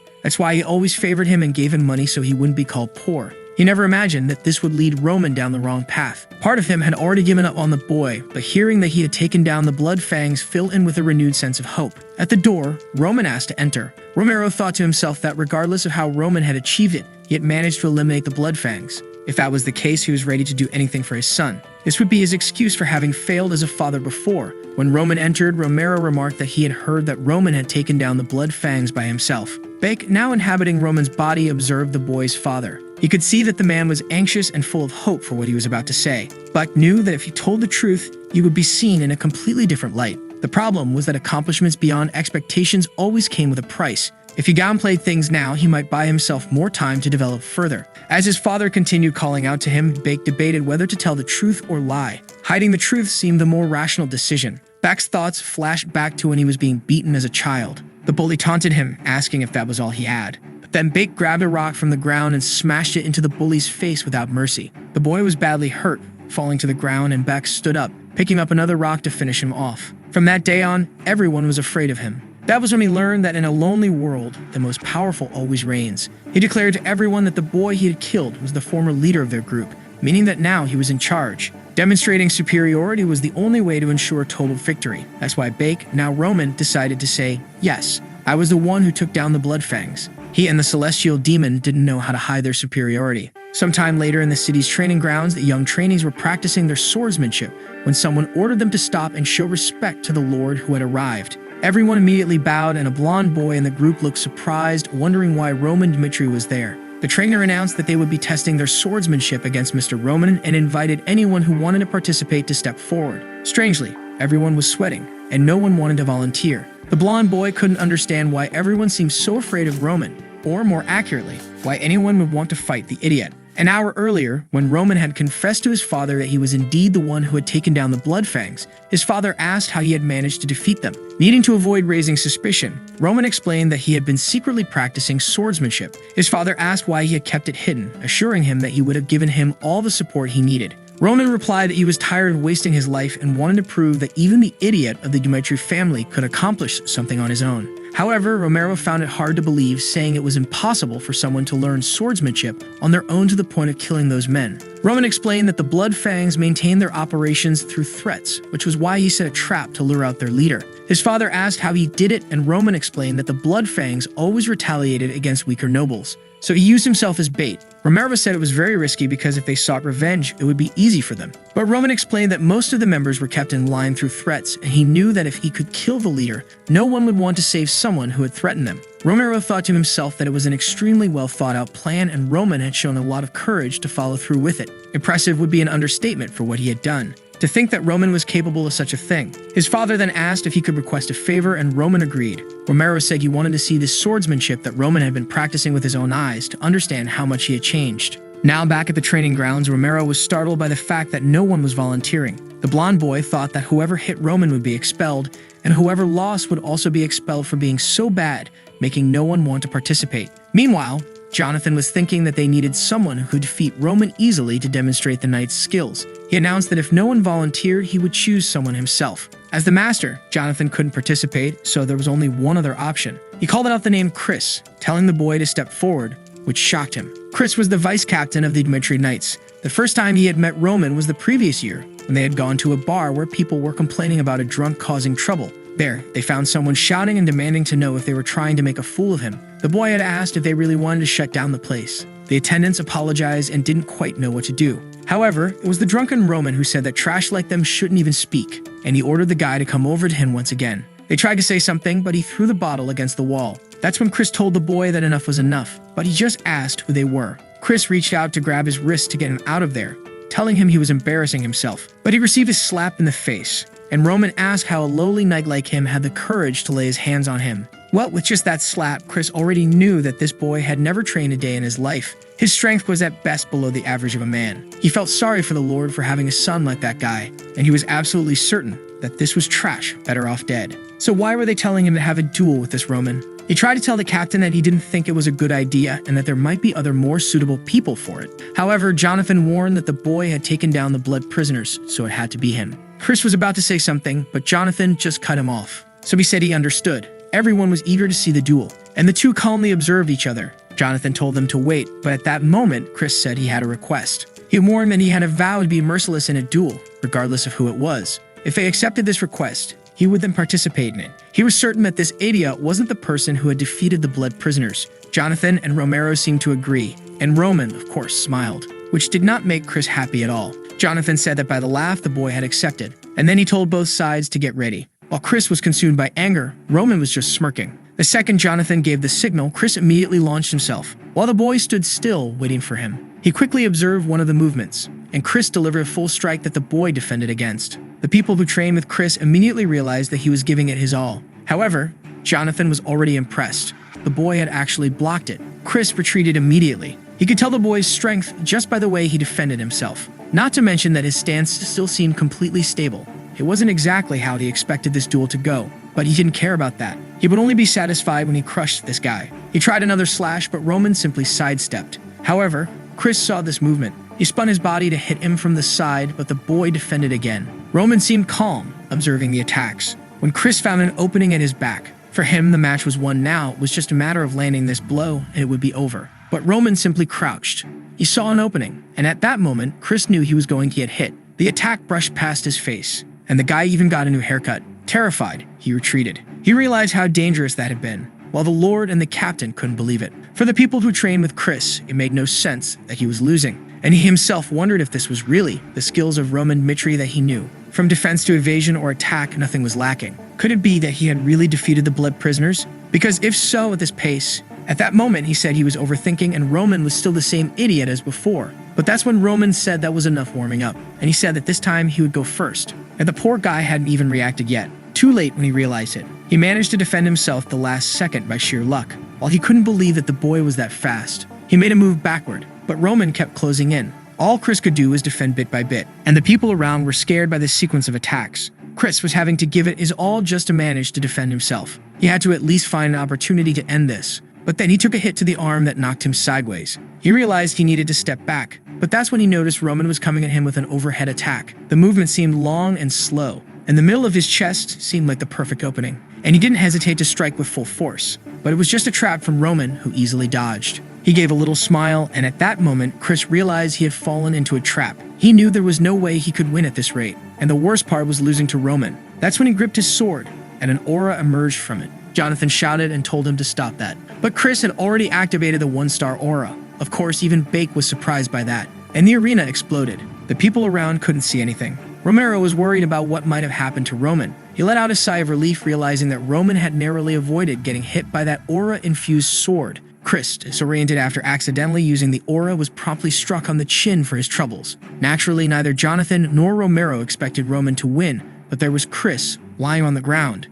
That's why he always favored him and gave him money so he wouldn't be called poor. He never imagined that this would lead Roman down the wrong path. Part of him had already given up on the boy, but hearing that he had taken down the blood fangs filled him with a renewed sense of hope. At the door, Roman asked to enter. Romero thought to himself that regardless of how Roman had achieved it, he had managed to eliminate the blood fangs. If that was the case, he was ready to do anything for his son. This would be his excuse for having failed as a father before. When Roman entered, Romero remarked that he had heard that Roman had taken down the blood fangs by himself. Bake, now inhabiting Roman's body, observed the boy's father. He could see that the man was anxious and full of hope for what he was about to say. Buck knew that if he told the truth, he would be seen in a completely different light. The problem was that accomplishments beyond expectations always came with a price. If he downplayed things now, he might buy himself more time to develop further. As his father continued calling out to him, Bake debated whether to tell the truth or lie. Hiding the truth seemed the more rational decision. Bake's thoughts flashed back to when he was being beaten as a child. The bully taunted him, asking if that was all he had. But then Bake grabbed a rock from the ground and smashed it into the bully's face without mercy. The boy was badly hurt, falling to the ground, and Bake stood up, picking up another rock to finish him off. From that day on, everyone was afraid of him. That was when he learned that in a lonely world, the most powerful always reigns. He declared to everyone that the boy he had killed was the former leader of their group, meaning that now he was in charge. Demonstrating superiority was the only way to ensure total victory. That's why Bake, now Roman, decided to say, "Yes, I was the one who took down the blood fangs." He and the celestial demon didn't know how to hide their superiority. Sometime later in the city's training grounds, the young trainees were practicing their swordsmanship when someone ordered them to stop and show respect to the lord who had arrived. Everyone immediately bowed, and a blonde boy in the group looked surprised, wondering why Roman Dmitri was there. The trainer announced that they would be testing their swordsmanship against Mr. Roman and invited anyone who wanted to participate to step forward. Strangely, everyone was sweating, and no one wanted to volunteer. The blonde boy couldn't understand why everyone seemed so afraid of Roman, or more accurately, why anyone would want to fight the idiot. An hour earlier, when Roman had confessed to his father that he was indeed the one who had taken down the blood fangs, his father asked how he had managed to defeat them. Needing to avoid raising suspicion, Roman explained that he had been secretly practicing swordsmanship. His father asked why he had kept it hidden, assuring him that he would have given him all the support he needed. Roman replied that he was tired of wasting his life and wanted to prove that even the idiot of the Dmitri family could accomplish something on his own. However, Romero found it hard to believe, saying it was impossible for someone to learn swordsmanship on their own to the point of killing those men. Roman explained that the blood fangs maintained their operations through threats, which was why he set a trap to lure out their leader. His father asked how he did it, and Roman explained that the blood fangs always retaliated against weaker nobles, so he used himself as bait. Romero said it was very risky because if they sought revenge, it would be easy for them. But Roman explained that most of the members were kept in line through threats, and he knew that if he could kill the leader, no one would want to save someone who had threatened them. Romero thought to himself that it was an extremely well thought out plan, and Roman had shown a lot of courage to follow through with it. Impressive would be an understatement for what he had done. To think that Roman was capable of such a thing. His father then asked if he could request a favor, and Roman agreed. Romero said he wanted to see this swordsmanship that Roman had been practicing with his own eyes to understand how much he had changed. Now back at the training grounds, Romero was startled by the fact that no one was volunteering. The blonde boy thought that whoever hit Roman would be expelled, and whoever lost would also be expelled for being so bad, making no one want to participate. Meanwhile, Jonathan was thinking that they needed someone who could defeat Roman easily to demonstrate the knight's skills. He announced that if no one volunteered, he would choose someone himself. As the master, Jonathan couldn't participate, so there was only one other option. He called out the name Chris, telling the boy to step forward, which shocked him. Chris was the vice captain of the Dmitri Knights. The first time he had met Roman was the previous year, when they had gone to a bar where people were complaining about a drunk causing trouble. There, they found someone shouting and demanding to know if they were trying to make a fool of him. The boy had asked if they really wanted to shut down the place. The attendants apologized and didn't quite know what to do. However, it was the drunken Roman who said that trash like them shouldn't even speak, and he ordered the guy to come over to him once again. They tried to say something, but he threw the bottle against the wall. That's when Chris told the boy that enough was enough, but he just asked who they were. Chris reached out to grab his wrist to get him out of there, telling him he was embarrassing himself. But he received a slap in the face, and Roman asked how a lowly knight like him had the courage to lay his hands on him. Well, with just that slap, Chris already knew that this boy had never trained a day in his life. His strength was at best below the average of a man. He felt sorry for the Lord for having a son like that guy, and he was absolutely certain that this was trash, better off dead. So why were they telling him to have a duel with this Roman? He tried to tell the captain that he didn't think it was a good idea and that there might be other more suitable people for it. However, Jonathan warned that the boy had taken down the blood prisoners, so it had to be him. Chris was about to say something, but Jonathan just cut him off. So he said he understood. Everyone was eager to see the duel, and the two calmly observed each other. Jonathan told them to wait, but at that moment, Chris said he had a request. He warned that he had a vow to be merciless in a duel, regardless of who it was. If they accepted this request, he would then participate in it. He was certain that this idiot wasn't the person who had defeated the blood prisoners. Jonathan and Romero seemed to agree, and Roman, of course, smiled, which did not make Chris happy at all. Jonathan said that by the laugh, the boy had accepted, and then he told both sides to get ready. While Chris was consumed by anger, Roman was just smirking. The second Jonathan gave the signal, Chris immediately launched himself, while the boy stood still, waiting for him. He quickly observed one of the movements, and Chris delivered a full strike that the boy defended against. The people who trained with Chris immediately realized that he was giving it his all. However, Jonathan was already impressed. The boy had actually blocked it. Chris retreated immediately. He could tell the boy's strength just by the way he defended himself. Not to mention that his stance still seemed completely stable. It wasn't exactly how he expected this duel to go, but he didn't care about that. He would only be satisfied when he crushed this guy. He tried another slash, but Roman simply sidestepped. However, Chris saw this movement. He spun his body to hit him from the side, but the boy defended again. Roman seemed calm, observing the attacks. When Chris found an opening at his back, for him the match was won now. It was just a matter of landing this blow and it would be over. But Roman simply crouched. He saw an opening, and at that moment, Chris knew he was going to get hit. The attack brushed past his face, and the guy even got a new haircut. Terrified, he retreated. He realized how dangerous that had been, while the Lord and the captain couldn't believe it. For the people who trained with Chris, it made no sense that he was losing, and he himself wondered if this was really the skills of Roman Mitri that he knew. From defense to evasion or attack, nothing was lacking. Could it be that he had really defeated the blood prisoners? Because if so, at this pace, at that moment he said he was overthinking and Roman was still the same idiot as before. But that's when Roman said that was enough warming up, and he said that this time he would go first. And the poor guy hadn't even reacted yet. Too late when he realized it. He managed to defend himself the last second by sheer luck. While he couldn't believe that the boy was that fast, he made a move backward, but Roman kept closing in. All Chris could do was defend bit by bit, and the people around were scared by this sequence of attacks. Chris was having to give it his all just to manage to defend himself. He had to at least find an opportunity to end this, but then he took a hit to the arm that knocked him sideways. He realized he needed to step back, but that's when he noticed Roman was coming at him with an overhead attack. The movement seemed long and slow, and the middle of his chest seemed like the perfect opening, and he didn't hesitate to strike with full force. But it was just a trap from Roman, who easily dodged. He gave a little smile, and at that moment, Chris realized he had fallen into a trap. He knew there was no way he could win at this rate, and the worst part was losing to Roman. That's when he gripped his sword, and an aura emerged from it. Jonathan shouted and told him to stop that. But Chris had already activated the one-star aura. Of course, even Bake was surprised by that, and the arena exploded. The people around couldn't see anything. Romero was worried about what might have happened to Roman. He let out a sigh of relief, realizing that Roman had narrowly avoided getting hit by that aura-infused sword. Chris, disoriented after accidentally using the aura, was promptly struck on the chin for his troubles. Naturally, neither Jonathan nor Romero expected Roman to win, but there was Chris, lying on the ground.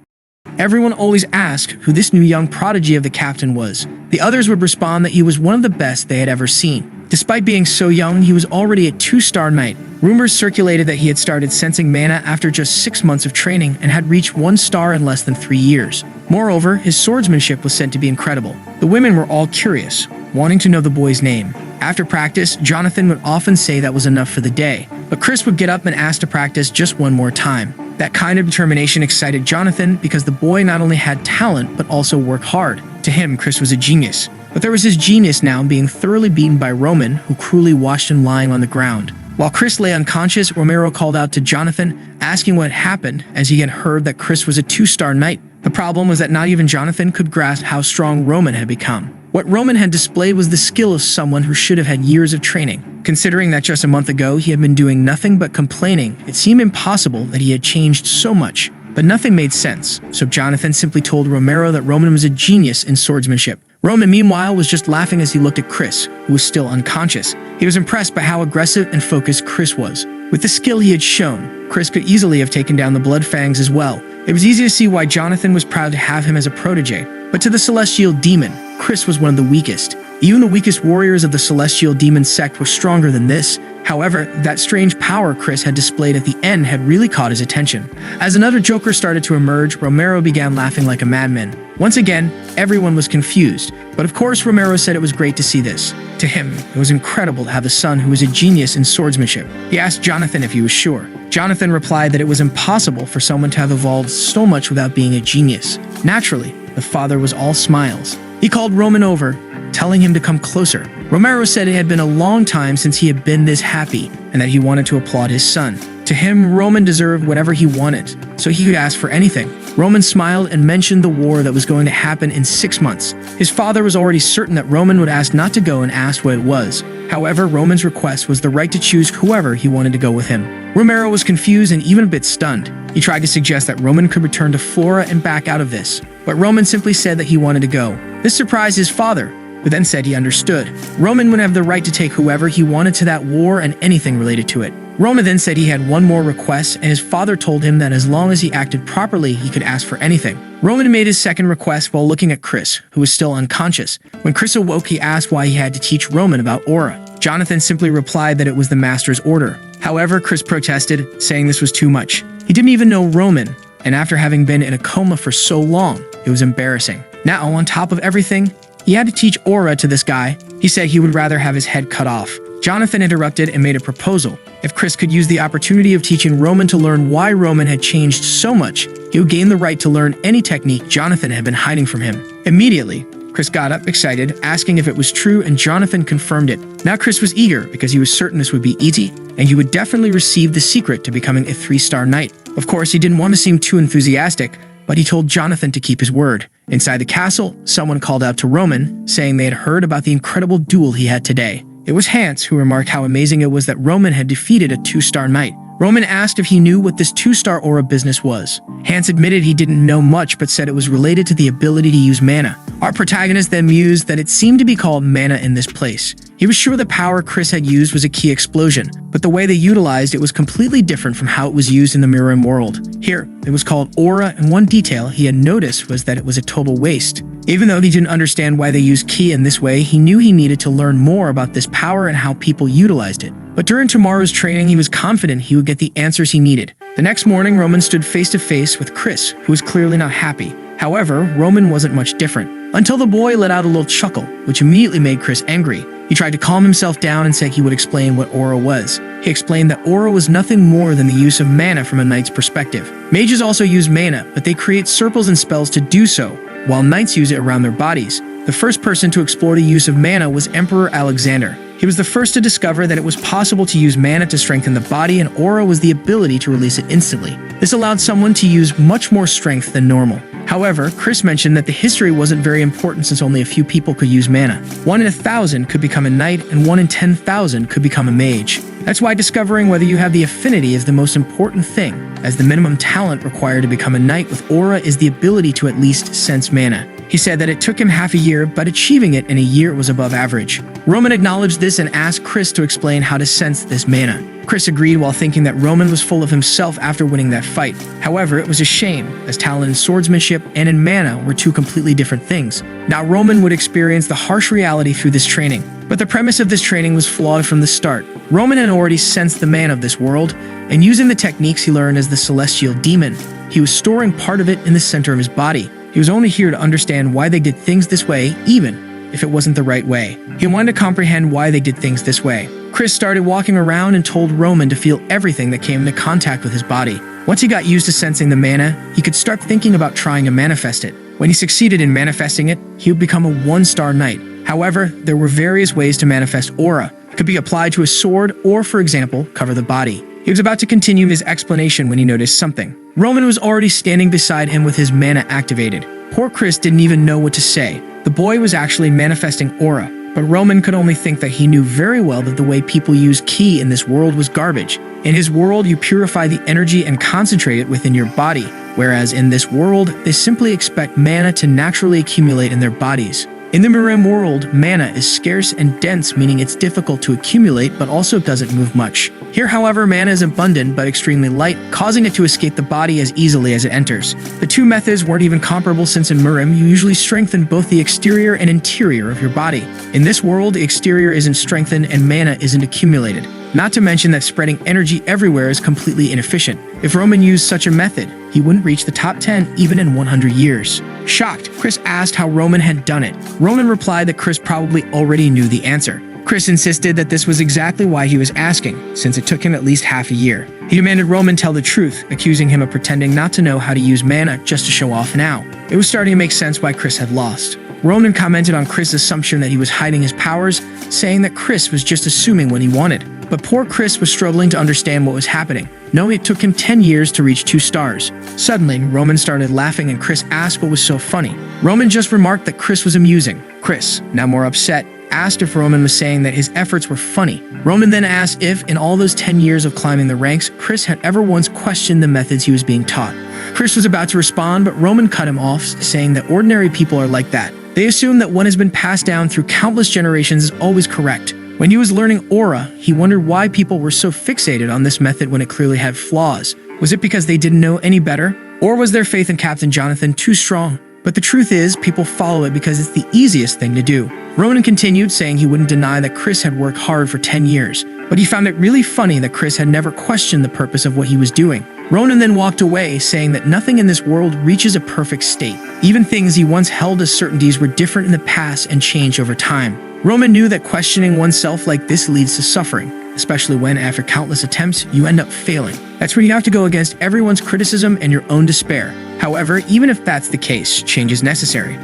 Everyone always asked who this new young prodigy of the captain was. The others would respond that he was one of the best they had ever seen. Despite being so young, he was already a 2-star knight. Rumors circulated that he had started sensing mana after just 6 months of training and had reached 1 star in less than 3 years. Moreover, his swordsmanship was said to be incredible. The women were all curious, wanting to know the boy's name. After practice, Jonathan would often say that was enough for the day, but Chris would get up and ask to practice just one more time. That kind of determination excited Jonathan because the boy not only had talent but also worked hard. To him, Chris was a genius. But there was his genius now being thoroughly beaten by Roman, who cruelly watched him lying on the ground. While Chris lay unconscious, Romero called out to Jonathan, asking what had happened, as he had heard that Chris was a 2-star knight. The problem was that not even Jonathan could grasp how strong Roman had become. What Roman had displayed was the skill of someone who should have had years of training. Considering that just a month ago he had been doing nothing but complaining, it seemed impossible that he had changed so much. But nothing made sense, so Jonathan simply told Romero that Roman was a genius in swordsmanship. Roman, meanwhile, was just laughing as he looked at Chris, who was still unconscious. He was impressed by how aggressive and focused Chris was. With the skill he had shown, Chris could easily have taken down the Blood Fangs as well. It was easy to see why Jonathan was proud to have him as a protege. But to the celestial demon, Chris was one of the weakest. Even the weakest warriors of the celestial demon sect were stronger than this. However, that strange power Chris had displayed at the end had really caught his attention. As another Joker started to emerge, Romero began laughing like a madman. Once again, everyone was confused, but of course Romero said it was great to see this. To him, it was incredible to have a son who was a genius in swordsmanship. He asked Jonathan if he was sure. Jonathan replied that it was impossible for someone to have evolved so much without being a genius. Naturally, the father was all smiles. He called Roman over, telling him to come closer. Romero said it had been a long time since he had been this happy and that he wanted to applaud his son. To him, Roman deserved whatever he wanted, so he could ask for anything. Roman smiled and mentioned the war that was going to happen in 6 months. His father was already certain that Roman would ask not to go and asked what it was. However, Roman's request was the right to choose whoever he wanted to go with him. Romero was confused and even a bit stunned. He tried to suggest that Roman could return to Flora and back out of this, but Roman simply said that he wanted to go. This surprised his father, who then said he understood. Roman would have the right to take whoever he wanted to that war and anything related to it. Roman then said he had one more request, and his father told him that as long as he acted properly, he could ask for anything. Roman made his second request while looking at Chris, who was still unconscious. When Chris awoke, he asked why he had to teach Roman about aura. Jonathan simply replied that it was the master's order. However, Chris protested, saying this was too much. He didn't even know Roman, and after having been in a coma for so long, it was embarrassing. Now, on top of everything, he had to teach aura to this guy. He said he would rather have his head cut off. Jonathan interrupted and made a proposal. If Chris could use the opportunity of teaching Roman to learn why Roman had changed so much, he would gain the right to learn any technique Jonathan had been hiding from him. Immediately, Chris got up, excited, asking if it was true, and Jonathan confirmed it. Now Chris was eager because he was certain this would be easy, and he would definitely receive the secret to becoming a 3-star knight. Of course, he didn't want to seem too enthusiastic, but he told Jonathan to keep his word. Inside the castle, someone called out to Roman, saying they had heard about the incredible duel he had today. It was Hans who remarked how amazing it was that Roman had defeated a 2-star knight. Roman asked if he knew what this 2-star aura business was. Hans admitted he didn't know much but said it was related to the ability to use mana. Our protagonist then mused that it seemed to be called mana in this place. He was sure the power Chris had used was a key explosion, but the way they utilized it was completely different from how it was used in the Mirroring world. Here, it was called aura, and one detail he had noticed was that it was a total waste. Even though he didn't understand why they used ki in this way, he knew he needed to learn more about this power and how people utilized it. But during tomorrow's training, he was confident he would get the answers he needed. The next morning, Roman stood face to face with Chris, who was clearly not happy. However, Roman wasn't much different, until the boy let out a little chuckle, which immediately made Chris angry. He tried to calm himself down and said he would explain what aura was. He explained that aura was nothing more than the use of mana from a knight's perspective. Mages also use mana, but they create circles and spells to do so, while knights use it around their bodies. The first person to explore the use of mana was Emperor Alexander. He was the first to discover that it was possible to use mana to strengthen the body, and aura was the ability to release it instantly. This allowed someone to use much more strength than normal. However, Chris mentioned that the history wasn't very important since only a few people could use mana. 1 in 1,000 could become a knight, and 1 in 10,000 could become a mage. That's why discovering whether you have the affinity is the most important thing, as the minimum talent required to become a knight with aura is the ability to at least sense mana. He said that it took him half a year, but achieving it in a year was above average. Roman acknowledged this and asked Chris to explain how to sense this mana. Chris agreed while thinking that Roman was full of himself after winning that fight. However, it was a shame, as talent in swordsmanship and in mana were two completely different things. Now Roman would experience the harsh reality through this training. But the premise of this training was flawed from the start. Roman had already sensed the mana of this world, and using the techniques he learned as the celestial demon, he was storing part of it in the center of his body. He was only here to understand why they did things this way, even if it wasn't the right way. He wanted to comprehend why they did things this way. Chris started walking around and told Roman to feel everything that came into contact with his body. Once he got used to sensing the mana, he could start thinking about trying to manifest it. When he succeeded in manifesting it, he would become a 1-star knight. However, there were various ways to manifest aura. It could be applied to a sword or, for example, cover the body. He was about to continue his explanation when he noticed something. Roman was already standing beside him with his mana activated. Poor Chris didn't even know what to say. The boy was actually manifesting aura, but Roman could only think that he knew very well that the way people use ki in this world was garbage. In his world, you purify the energy and concentrate it within your body, whereas in this world, they simply expect mana to naturally accumulate in their bodies. In the Mirim world, mana is scarce and dense, meaning it's difficult to accumulate but also doesn't move much. Here, however, mana is abundant but extremely light, causing it to escape the body as easily as it enters. The two methods weren't even comparable, since in Mirim you usually strengthen both the exterior and interior of your body. In this world, the exterior isn't strengthened and mana isn't accumulated. Not to mention that spreading energy everywhere is completely inefficient. If Roman used such a method, he wouldn't reach the top 10 even in 100 years. Shocked, Chris asked how Roman had done it. Roman replied that Chris probably already knew the answer. Chris insisted that this was exactly why he was asking, since it took him at least half a year. He demanded Roman tell the truth, accusing him of pretending not to know how to use mana just to show off now. It was starting to make sense why Chris had lost. Roman commented on Chris' assumption that he was hiding his powers, saying that Chris was just assuming what he wanted. But poor Chris was struggling to understand what was happening, knowing it took him 10 years to reach 2 stars. Suddenly, Roman started laughing and Chris asked what was so funny. Roman just remarked that Chris was amusing. Chris, now more upset, asked if Roman was saying that his efforts were funny. Roman then asked if, in all those 10 years of climbing the ranks, Chris had ever once questioned the methods he was being taught. Chris was about to respond, but Roman cut him off, saying that ordinary people are like that. They assume that what has been passed down through countless generations is always correct. When he was learning aura, he wondered why people were so fixated on this method when it clearly had flaws. Was it because they didn't know any better? Or was their faith in Captain Jonathan too strong? But the truth is, people follow it because it's the easiest thing to do. Ronan continued, saying he wouldn't deny that Chris had worked hard for 10 years, but he found it really funny that Chris had never questioned the purpose of what he was doing. Ronan then walked away, saying that nothing in this world reaches a perfect state. Even things he once held as certainties were different in the past and changed over time. Roman knew that questioning oneself like this leads to suffering, especially when, after countless attempts, you end up failing. That's when you have to go against everyone's criticism and your own despair. However, even if that's the case, change is necessary.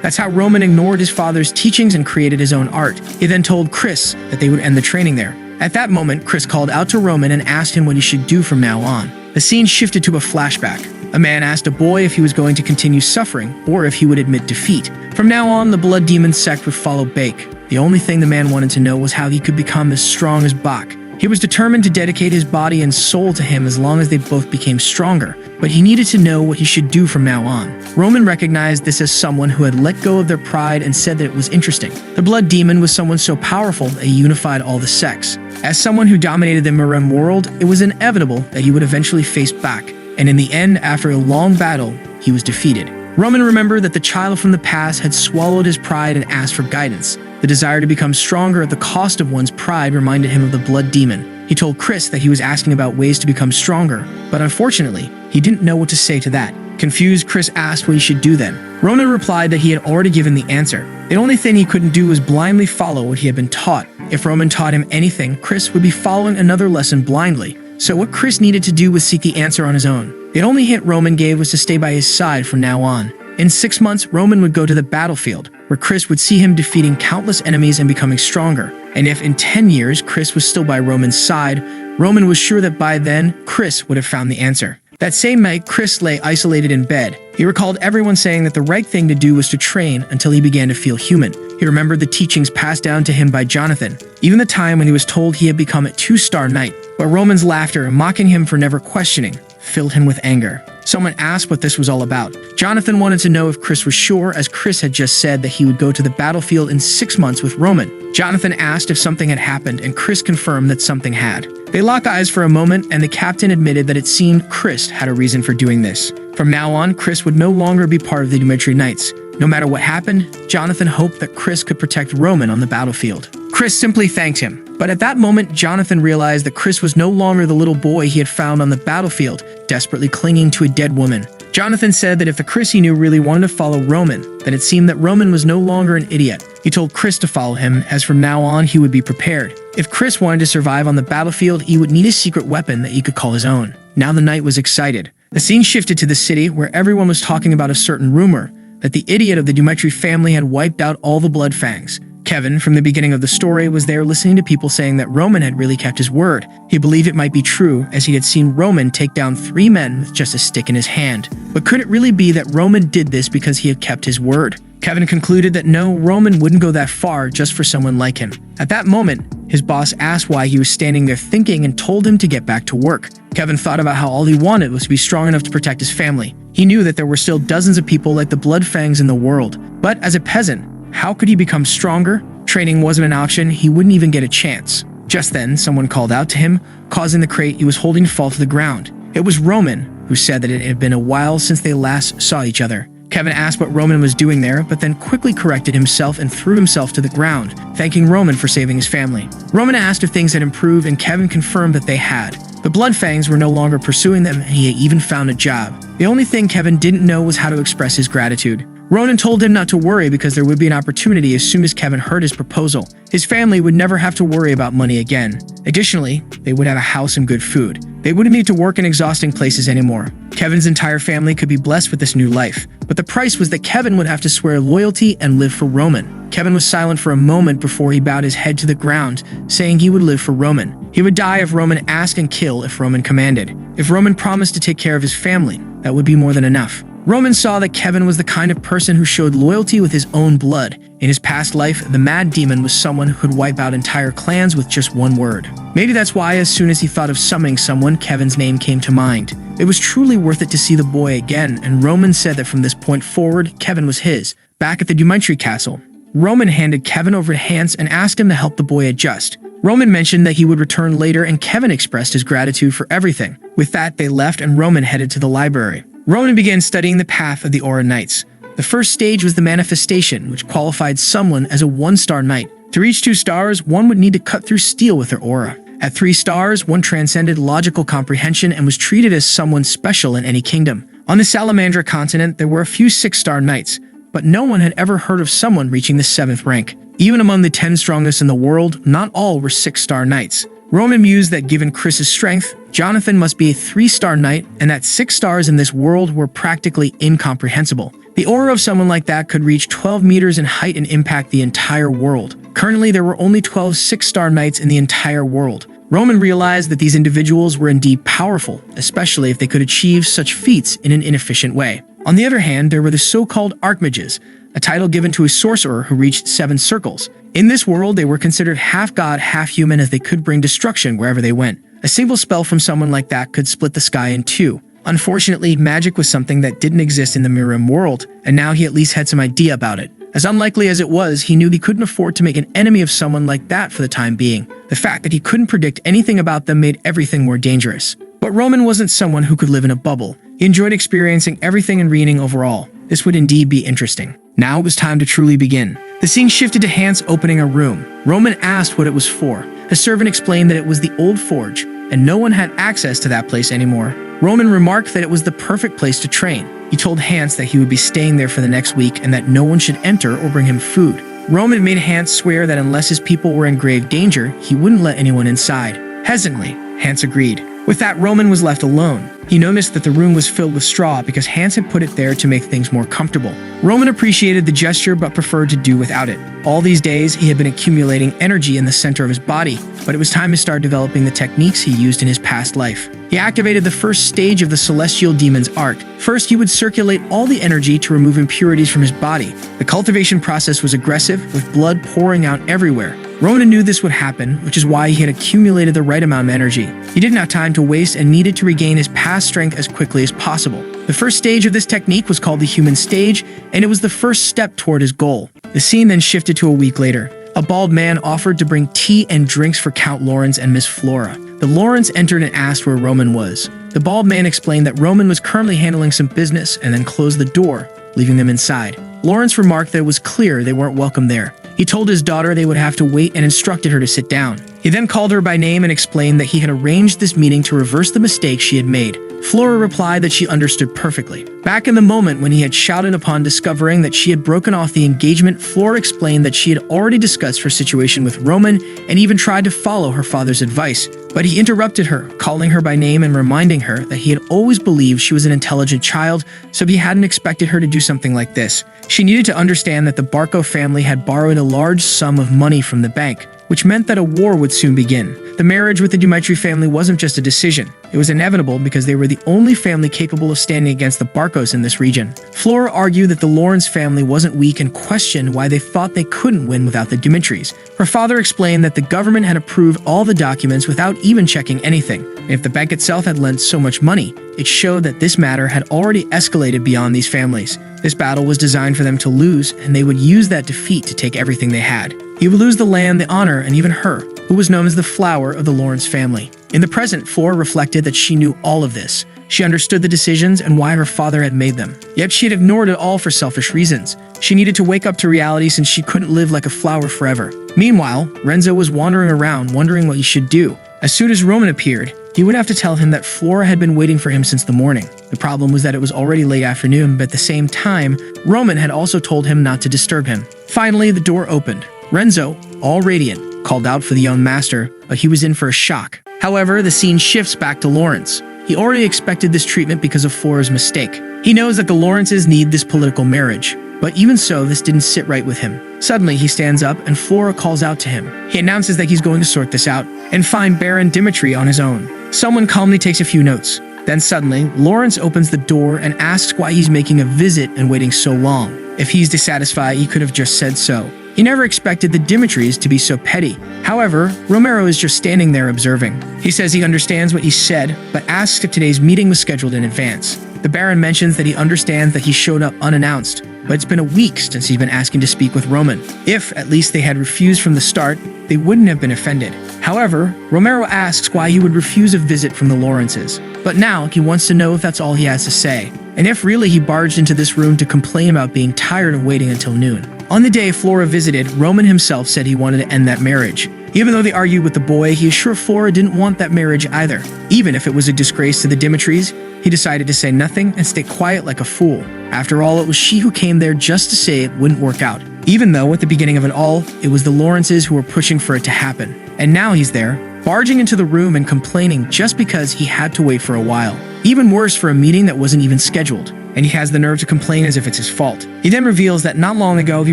That's how Roman ignored his father's teachings and created his own art. He then told Chris that they would end the training there. At that moment, Chris called out to Roman and asked him what he should do from now on. The scene shifted to a flashback. A man asked a boy if he was going to continue suffering or if he would admit defeat. From now on, the Blood Demon sect would follow Bake. The only thing the man wanted to know was how he could become as strong as Bach. He was determined to dedicate his body and soul to him as long as they both became stronger, but he needed to know what he should do from now on. Roman recognized this as someone who had let go of their pride and said that it was interesting. The Blood Demon was someone so powerful that he unified all the sects. As someone who dominated the Mirim world, it was inevitable that he would eventually face Bach, and in the end, after a long battle, he was defeated. Roman remembered that the child from the past had swallowed his pride and asked for guidance. The desire to become stronger at the cost of one's pride reminded him of the Blood Demon. He told Chris that he was asking about ways to become stronger, but unfortunately, he didn't know what to say to that. Confused, Chris asked what he should do then. Ronan replied that he had already given the answer. The only thing he couldn't do was blindly follow what he had been taught. If Roman taught him anything, Chris would be following another lesson blindly. So what Chris needed to do was seek the answer on his own. The only hint Roman gave was to stay by his side from now on. In 6 months, Roman would go to the battlefield, where Chris would see him defeating countless enemies and becoming stronger. And if in 10 years Chris was still by Roman's side, Roman was sure that by then, Chris would have found the answer. That same night, Chris lay isolated in bed. He recalled everyone saying that the right thing to do was to train until he began to feel human. He remembered the teachings passed down to him by Jonathan, even the time when he was told he had become a 2-star knight. But Roman's laughter, mocking him for never questioning, filled him with anger. Someone asked what this was all about. Jonathan wanted to know if Chris was sure, as Chris had just said that he would go to the battlefield in 6 months with Roman. Jonathan asked if something had happened, and Chris confirmed that something had. They locked eyes for a moment, and the captain admitted that it seemed Chris had a reason for doing this. From now on, Chris would no longer be part of the Dmitri Knights. No matter what happened, Jonathan hoped that Chris could protect Roman on the battlefield. Chris simply thanked him. But at that moment, Jonathan realized that Chris was no longer the little boy he had found on the battlefield, desperately clinging to a dead woman. Jonathan said that if the Chris he knew really wanted to follow Roman, then it seemed that Roman was no longer an idiot. He told Chris to follow him, as from now on he would be prepared. If Chris wanted to survive on the battlefield, he would need a secret weapon that he could call his own. Now the knight was excited. The scene shifted to the city, where everyone was talking about a certain rumor that the idiot of the Dmitri family had wiped out all the blood fangs. Kevin, from the beginning of the story, was there listening to people saying that Roman had really kept his word. He believed it might be true, as he had seen Roman take down 3 men with just a stick in his hand. But could it really be that Roman did this because he had kept his word? Kevin concluded that no, Roman wouldn't go that far just for someone like him. At that moment, his boss asked why he was standing there thinking and told him to get back to work. Kevin thought about how all he wanted was to be strong enough to protect his family. He knew that there were still dozens of people like the Bloodfangs in the world, but as a peasant, How could he become stronger? Training wasn't an option, he wouldn't even get a chance. Just then, someone called out to him, causing the crate he was holding to fall to the ground. It was Roman, who said that it had been a while since they last saw each other. Kevin asked what Roman was doing there, but then quickly corrected himself and threw himself to the ground, thanking Roman for saving his family. Roman asked if things had improved, and Kevin confirmed that they had. The Bloodfangs were no longer pursuing them, and he had even found a job. The only thing Kevin didn't know was how to express his gratitude. Ronan told him not to worry because there would be an opportunity as soon as Kevin heard his proposal. His family would never have to worry about money again. Additionally, they would have a house and good food. They wouldn't need to work in exhausting places anymore. Kevin's entire family could be blessed with this new life, but the price was that Kevin would have to swear loyalty and live for Roman. Kevin was silent for a moment before he bowed his head to the ground, saying he would live for Roman. He would die if Roman asked and kill if Roman commanded. If Roman promised to take care of his family, that would be more than enough. Roman saw that Kevin was the kind of person who showed loyalty with his own blood. In his past life, the Mad Demon was someone who could wipe out entire clans with just one word. Maybe that's why as soon as he thought of summoning someone, Kevin's name came to mind. It was truly worth it to see the boy again, and Roman said that from this point forward, Kevin was his. Back at the Dumantry Castle, Roman handed Kevin over to Hans and asked him to help the boy adjust. Roman mentioned that he would return later, and Kevin expressed his gratitude for everything. With that, they left and Roman headed to the library. Roman began studying the path of the Aura Knights. The first stage was the manifestation, which qualified someone as a 1-star knight. To reach 2 stars, one would need to cut through steel with their aura. At 3 stars, one transcended logical comprehension and was treated as someone special in any kingdom. On the Salamandra continent, there were a few 6-star knights, but no one had ever heard of someone reaching the 7th rank. Even among the 10 strongest in the world, not all were 6-star knights. Roman mused that given Chris's strength, Jonathan must be a 3-star knight, and that 6 stars in this world were practically incomprehensible. The aura of someone like that could reach 12 meters in height and impact the entire world. Currently, there were only 12 6-star knights in the entire world. Roman realized that these individuals were indeed powerful, especially if they could achieve such feats in an inefficient way. On the other hand, there were the so-called Archmages, a title given to a sorcerer who reached 7 circles. In this world, they were considered half-god, half-human, as they could bring destruction wherever they went. A single spell from someone like that could split the sky in 2. Unfortunately, magic was something that didn't exist in the Mirim world, and now he at least had some idea about it. As unlikely as it was, he knew he couldn't afford to make an enemy of someone like that for the time being. The fact that he couldn't predict anything about them made everything more dangerous. But Roman wasn't someone who could live in a bubble. He enjoyed experiencing everything and reading overall. This would indeed be interesting. Now it was time to truly begin. The scene shifted to Hans opening a room. Roman asked what it was for. A servant explained that it was the old forge, and no one had access to that place anymore. Roman remarked that it was the perfect place to train. He told Hans that he would be staying there for the next week and that no one should enter or bring him food. Roman made Hans swear that unless his people were in grave danger, he wouldn't let anyone inside. Hesitantly, Hans agreed. With that, Roman was left alone. He noticed that the room was filled with straw because Hans had put it there to make things more comfortable. Roman appreciated the gesture but preferred to do without it. All these days, he had been accumulating energy in the center of his body, but it was time to start developing the techniques he used in his past life. He activated the first stage of the Celestial Demon's Art. First, he would circulate all the energy to remove impurities from his body. The cultivation process was aggressive, with blood pouring out everywhere. Ronan knew this would happen, which is why he had accumulated the right amount of energy. He didn't have time to waste and needed to regain his past strength as quickly as possible. The first stage of this technique was called the human stage, and it was the first step toward his goal. The scene then shifted to a week later. A bald man offered to bring tea and drinks for Count Lawrence and Miss Flora. The Lawrence entered and asked where Roman was. The bald man explained that Roman was currently handling some business and then closed the door, leaving them inside. Lawrence remarked that it was clear they weren't welcome there. He told his daughter they would have to wait and instructed her to sit down. He then called her by name and explained that he had arranged this meeting to reverse the mistake she had made. Flora replied that she understood perfectly. Back in the moment when he had shouted upon discovering that she had broken off the engagement, Flora explained that she had already discussed her situation with Roman and even tried to follow her father's advice. But he interrupted her, calling her by name and reminding her that he had always believed she was an intelligent child, so he hadn't expected her to do something like this. She needed to understand that the Barco family had borrowed a large sum of money from the bank, which meant that a war would soon begin. The marriage with the Dumitry family wasn't just a decision. It was inevitable because they were the only family capable of standing against the Barcos in this region. Flora argued that the Lawrence family wasn't weak and questioned why they thought they couldn't win without the Dumitrys. Her father explained that the government had approved all the documents without even checking anything. And if the bank itself had lent so much money, it showed that this matter had already escalated beyond these families. This battle was designed for them to lose, and they would use that defeat to take everything they had. He would lose the land, the honor, and even her, who was known as the flower of the Lawrence family. In the present, Flora reflected that she knew all of this. She understood the decisions and why her father had made them. Yet she had ignored it all for selfish reasons. She needed to wake up to reality since she couldn't live like a flower forever. Meanwhile, Renzo was wandering around, wondering what he should do. As soon as Roman appeared, he would have to tell him that Flora had been waiting for him since the morning. The problem was that it was already late afternoon, but at the same time, Roman had also told him not to disturb him. Finally, the door opened. Renzo, all radiant, called out for the young master, but he was in for a shock. However, the scene shifts back to Lawrence. He already expected this treatment because of Flora's mistake. He knows that the Lawrences need this political marriage, but even so, this didn't sit right with him. Suddenly, he stands up and Flora calls out to him. He announces that he's going to sort this out and find Baron Dimitri on his own. Someone calmly takes a few notes. Then suddenly, Lawrence opens the door and asks why he's making a visit and waiting so long. If he's dissatisfied, he could have just said so. He never expected the Dimitris to be so petty. However, Romero is just standing there observing. He says he understands what he said, but asks if today's meeting was scheduled in advance. The Baron mentions that he understands that he showed up unannounced, but it's been a week since he's been asking to speak with Roman. If, at least, they had refused from the start, they wouldn't have been offended. However, Romero asks why he would refuse a visit from the Lawrences. But now, he wants to know if that's all he has to say, and if really he barged into this room to complain about being tired of waiting until noon. On the day Flora visited, Roman himself said he wanted to end that marriage. Even though they argued with the boy, he is sure Flora didn't want that marriage either. Even if it was a disgrace to the Dimitris, he decided to say nothing and stay quiet like a fool. After all, it was she who came there just to say it wouldn't work out. Even though, at the beginning of it all, it was the Lawrences who were pushing for it to happen. And now he's there, barging into the room and complaining just because he had to wait for a while. Even worse, for a meeting that wasn't even scheduled. And he has the nerve to complain as if it's his fault. He then reveals that not long ago he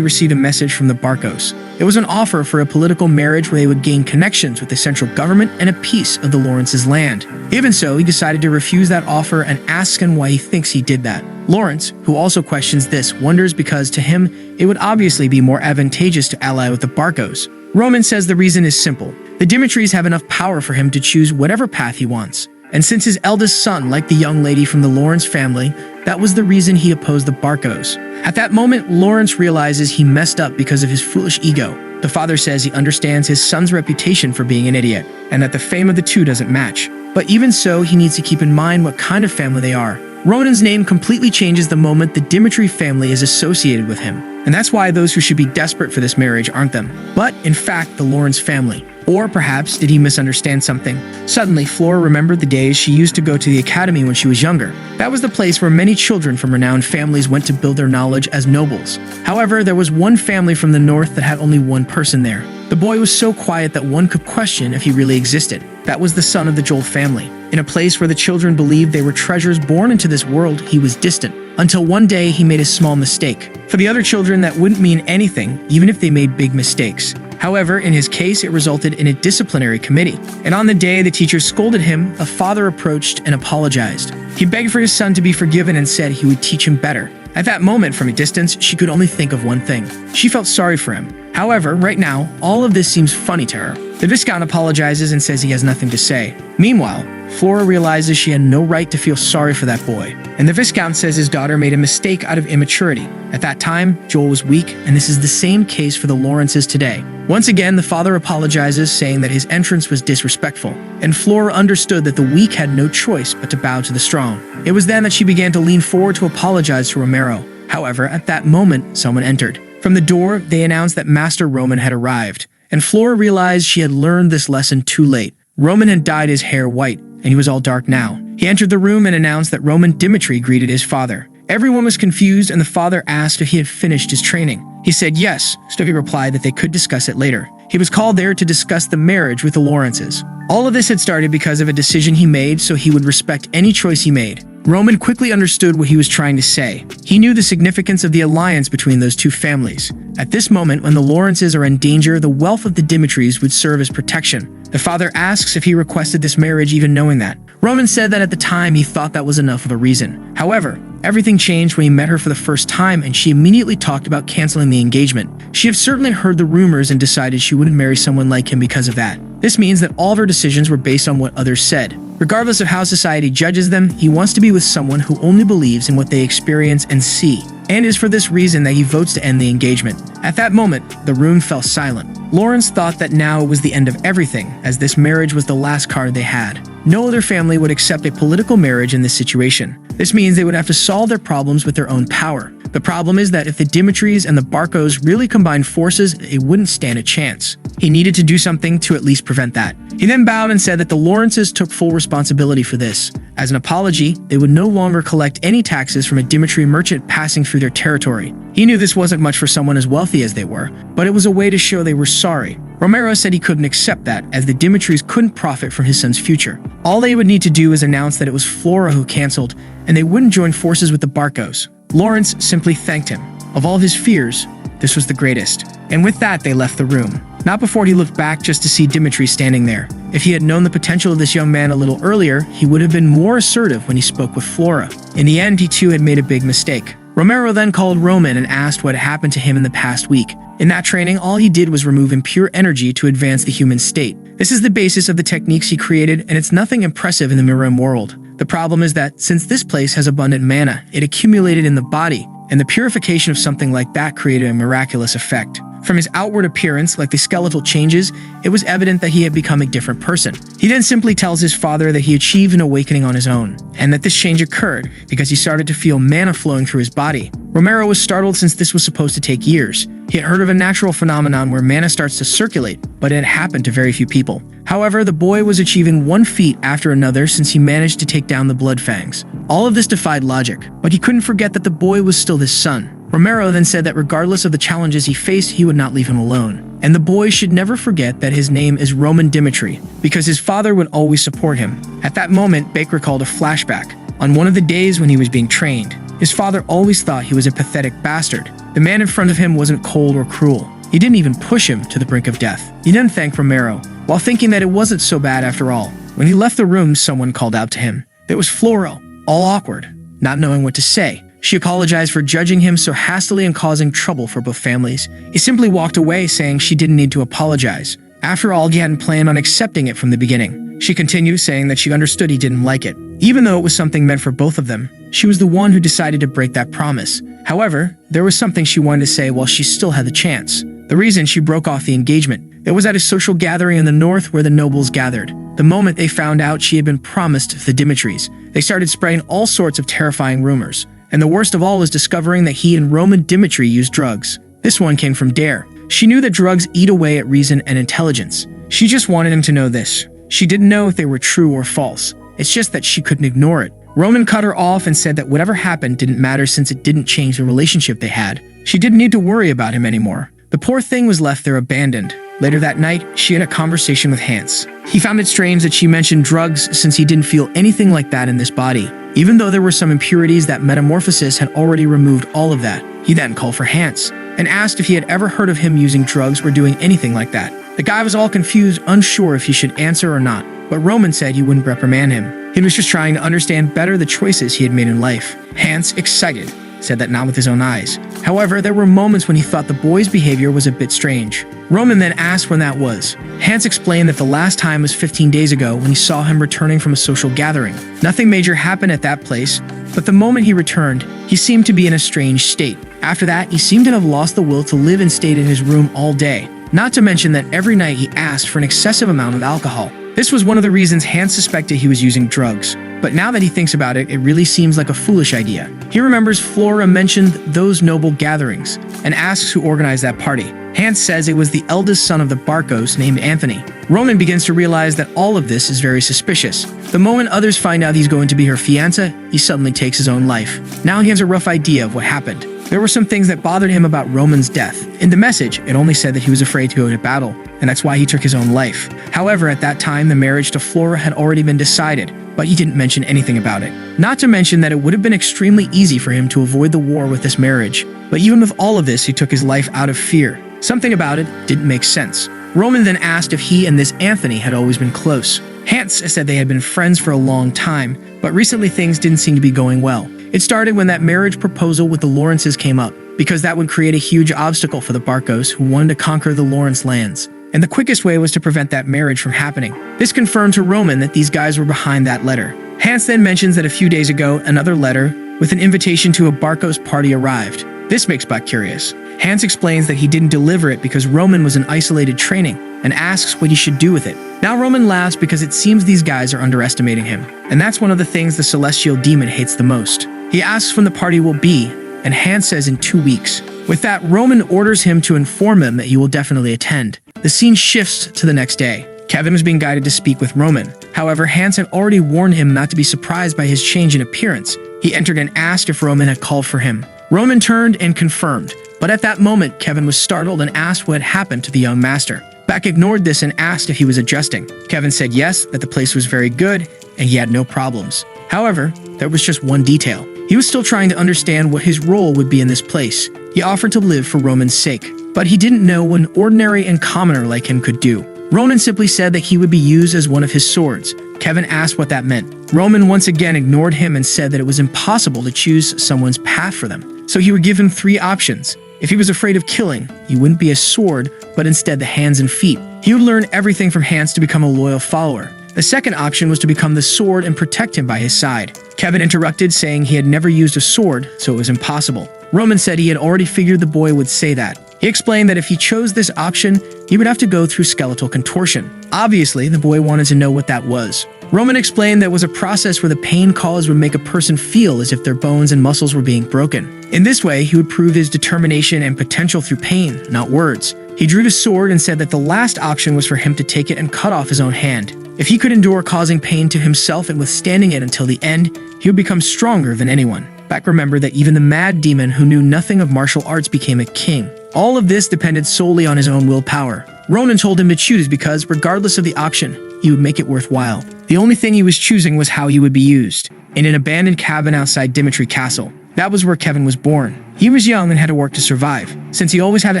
received a message from the Barcos. It was an offer for a political marriage where they would gain connections with the central government and a piece of the Lawrence's land. Even so, he decided to refuse that offer and asks him why he thinks he did that. Lawrence, who also questions this, wonders because to him, it would obviously be more advantageous to ally with the Barcos. Roman says the reason is simple. The Dimitris have enough power for him to choose whatever path he wants. And since his eldest son liked the young lady from the Lawrence family, that was the reason he opposed the Barcos. At that moment, Lawrence realizes he messed up because of his foolish ego. The father says he understands his son's reputation for being an idiot, and that the fame of the two doesn't match. But even so, he needs to keep in mind what kind of family they are. Roman's name completely changes the moment the Dimitri family is associated with him. And that's why those who should be desperate for this marriage aren't them, but in fact the Lawrence family. Or perhaps did he misunderstand something? Suddenly, Flora remembered the days she used to go to the academy when she was younger. That was the place where many children from renowned families went to build their knowledge as nobles. However, there was one family from the north that had only one person there. The boy was so quiet that one could question if he really existed. That was the son of the Joel family. In a place where the children believed they were treasures born into this world, he was distant. Until one day, he made a small mistake. For the other children, that wouldn't mean anything, even if they made big mistakes. However, in his case, it resulted in a disciplinary committee. And on the day the teachers scolded him, a father approached and apologized. He begged for his son to be forgiven and said he would teach him better. At that moment, from a distance, she could only think of one thing. She felt sorry for him. However, right now, all of this seems funny to her. The Viscount apologizes and says he has nothing to say. Meanwhile, Flora realizes she had no right to feel sorry for that boy. And the Viscount says his daughter made a mistake out of immaturity. At that time, Joel was weak, and this is the same case for the Lawrences today. Once again, the father apologizes, saying that his entrance was disrespectful. And Flora understood that the weak had no choice but to bow to the strong. It was then that she began to lean forward to apologize to Romero. However, at that moment, someone entered. From the door, they announced that Master Roman had arrived. And Flora realized she had learned this lesson too late. Roman had dyed his hair white, and he was all dark now. He entered the room and announced that Roman Dimitri greeted his father. Everyone was confused, and the father asked if he had finished his training. He said yes, so he replied that they could discuss it later. He was called there to discuss the marriage with the Lawrences. All of this had started because of a decision he made, so he would respect any choice he made. Roman quickly understood what he was trying to say. He knew the significance of the alliance between those two families. At this moment, when the Lawrences are in danger, the wealth of the Dimitris would serve as protection. The father asks if he requested this marriage even knowing that. Roman said that at the time he thought that was enough of a reason. However, everything changed when he met her for the first time, and she immediately talked about canceling the engagement. She had certainly heard the rumors and decided she wouldn't marry someone like him because of that. This means that all of her decisions were based on what others said. Regardless of how society judges them, he wants to be with someone who only believes in what they experience and see. And it is for this reason that he votes to end the engagement. At that moment, the room fell silent. Lawrence thought that now it was the end of everything, as this marriage was the last card they had. No other family would accept a political marriage in this situation. This means they would have to solve their problems with their own power. The problem is that if the Dimitris and the Barcos really combined forces, it wouldn't stand a chance. He needed to do something to at least prevent that. He then bowed and said that the Lawrences took full responsibility for this. As an apology, they would no longer collect any taxes from a Dimitri merchant passing through their territory. He knew this wasn't much for someone as wealthy as they were, but it was a way to show they were sorry. Romero said he couldn't accept that, as the Dimitris couldn't profit from his son's future. All they would need to do is announce that it was Flora who canceled, and they wouldn't join forces with the Barcos. Lawrence simply thanked him. Of all his fears, this was the greatest. And with that, they left the room. Not before he looked back just to see Dimitri standing there. If he had known the potential of this young man a little earlier, he would have been more assertive when he spoke with Flora. In the end, he too had made a big mistake. Romero then called Roman and asked what had happened to him in the past week. In that training, all he did was remove impure energy to advance the human state. This is the basis of the techniques he created, and it's nothing impressive in the Mirim world. The problem is that, since this place has abundant mana, it accumulated in the body, and the purification of something like that created a miraculous effect. From his outward appearance, like the skeletal changes, it was evident that he had become a different person. He then simply tells his father that he achieved an awakening on his own, and that this change occurred because he started to feel mana flowing through his body. Romero was startled since this was supposed to take years. He had heard of a natural phenomenon where mana starts to circulate, but it had happened to very few people. However, the boy was achieving one feat after another since he managed to take down the Blood Fangs. All of this defied logic, but he couldn't forget that the boy was still his son. Romero then said that regardless of the challenges he faced, he would not leave him alone. And the boy should never forget that his name is Roman Dimitri, because his father would always support him. At that moment, Baker recalled a flashback. On one of the days when he was being trained, his father always thought he was a pathetic bastard. The man in front of him wasn't cold or cruel. He didn't even push him to the brink of death. He then thanked Romero, while thinking that it wasn't so bad after all. When he left the room, someone called out to him. It was Floro, all awkward, not knowing what to say. She apologized for judging him so hastily and causing trouble for both families. He simply walked away, saying she didn't need to apologize. After all, he hadn't planned on accepting it from the beginning. She continued, saying that she understood he didn't like it. Even though it was something meant for both of them, she was the one who decided to break that promise. However, there was something she wanted to say while she still had the chance. The reason she broke off the engagement. It was at a social gathering in the north where the nobles gathered. The moment they found out she had been promised the Dimitris, they started spreading all sorts of terrifying rumors. And the worst of all was discovering that he and Roman Dimitri used drugs. This one came from Dare. She knew that drugs eat away at reason and intelligence. She just wanted him to know this. She didn't know if they were true or false. It's just that she couldn't ignore it. Roman cut her off and said that whatever happened didn't matter since it didn't change the relationship they had. She didn't need to worry about him anymore. The poor thing was left there abandoned. Later that night, she had a conversation with Hans. He found it strange that she mentioned drugs since he didn't feel anything like that in this body. Even though there were some impurities, that metamorphosis had already removed all of that. He then called for Hans and asked if he had ever heard of him using drugs or doing anything like that. The guy was all confused, unsure if he should answer or not, but Roman said he wouldn't reprimand him. He was just trying to understand better the choices he had made in life. Hans, excited, said that not with his own eyes. However, there were moments when he thought the boy's behavior was a bit strange. Roman then asked when that was. Hans explained that the last time was 15 days ago when he saw him returning from a social gathering. Nothing major happened at that place, but the moment he returned, he seemed to be in a strange state. After that, he seemed to have lost the will to live and stayed in his room all day. Not to mention that every night he asked for an excessive amount of alcohol. This was one of the reasons Hans suspected he was using drugs. But now that he thinks about it, it really seems like a foolish idea. He remembers Flora mentioned those noble gatherings and asks who organized that party. Hans says it was the eldest son of the Barcos named Anthony. Roman begins to realize that all of this is very suspicious. The moment others find out he's going to be her fiancé, he suddenly takes his own life. Now he has a rough idea of what happened. There were some things that bothered him about Roman's death. In the message, it only said that he was afraid to go to battle, and that's why he took his own life. However, at that time, the marriage to Flora had already been decided, but he didn't mention anything about it. Not to mention that it would have been extremely easy for him to avoid the war with this marriage. But even with all of this, he took his life out of fear. Something about it didn't make sense. Roman then asked if he and this Anthony had always been close. Hans said they had been friends for a long time, but recently things didn't seem to be going well. It started when that marriage proposal with the Lawrences came up, because that would create a huge obstacle for the Barcos who wanted to conquer the Lawrence lands. and the quickest way was to prevent that marriage from happening. This confirmed to Roman that these guys were behind that letter. Hans then mentions that a few days ago, another letter with an invitation to a Barcos party arrived. This makes Buck curious. Hans explains that he didn't deliver it because Roman was in isolated training and asks what he should do with it. Now Roman laughs because it seems these guys are underestimating him, and that's one of the things the celestial demon hates the most. He asks when the party will be, and Hans says in 2 weeks. With that, Roman orders him to inform him that he will definitely attend. The scene shifts to the next day. Kevin is being guided to speak with Roman. However, Hans had already warned him not to be surprised by his change in appearance. He entered and asked if Roman had called for him. Roman turned and confirmed, but at that moment, Kevin was startled and asked what had happened to the young master. Beck ignored this and asked if he was adjusting. Kevin said yes, that the place was very good, and he had no problems. However, there was just one detail. He was still trying to understand what his role would be in this place. He offered to live for Roman's sake, but he didn't know what an ordinary and commoner like him could do. Roman simply said that he would be used as one of his swords. Kevin asked what that meant. Roman once again ignored him and said that it was impossible to choose someone's path for them. So he would give him 3 options. If he was afraid of killing, he wouldn't be a sword, but instead the hands and feet. He would learn everything from Hans to become a loyal follower. The second option was to become the sword and protect him by his side. Kevin interrupted, saying he had never used a sword, so it was impossible. Roman said he had already figured the boy would say that. He explained that if he chose this option, he would have to go through skeletal contortion. Obviously, the boy wanted to know what that was. Roman explained that it was a process where the pain caused would make a person feel as if their bones and muscles were being broken. In this way, he would prove his determination and potential through pain, not words. He drew the sword and said that the last option was for him to take it and cut off his own hand. If he could endure causing pain to himself and withstanding it until the end, he would become stronger than anyone. Beck remembered that even the mad demon who knew nothing of martial arts became a king. All of this depended solely on his own willpower. Ronan told him to choose because, regardless of the option, he would make it worthwhile. The only thing he was choosing was how he would be used. In an abandoned cabin outside Dimitri Castle. That was where Kevin was born. He was young and had to work to survive. Since he always had to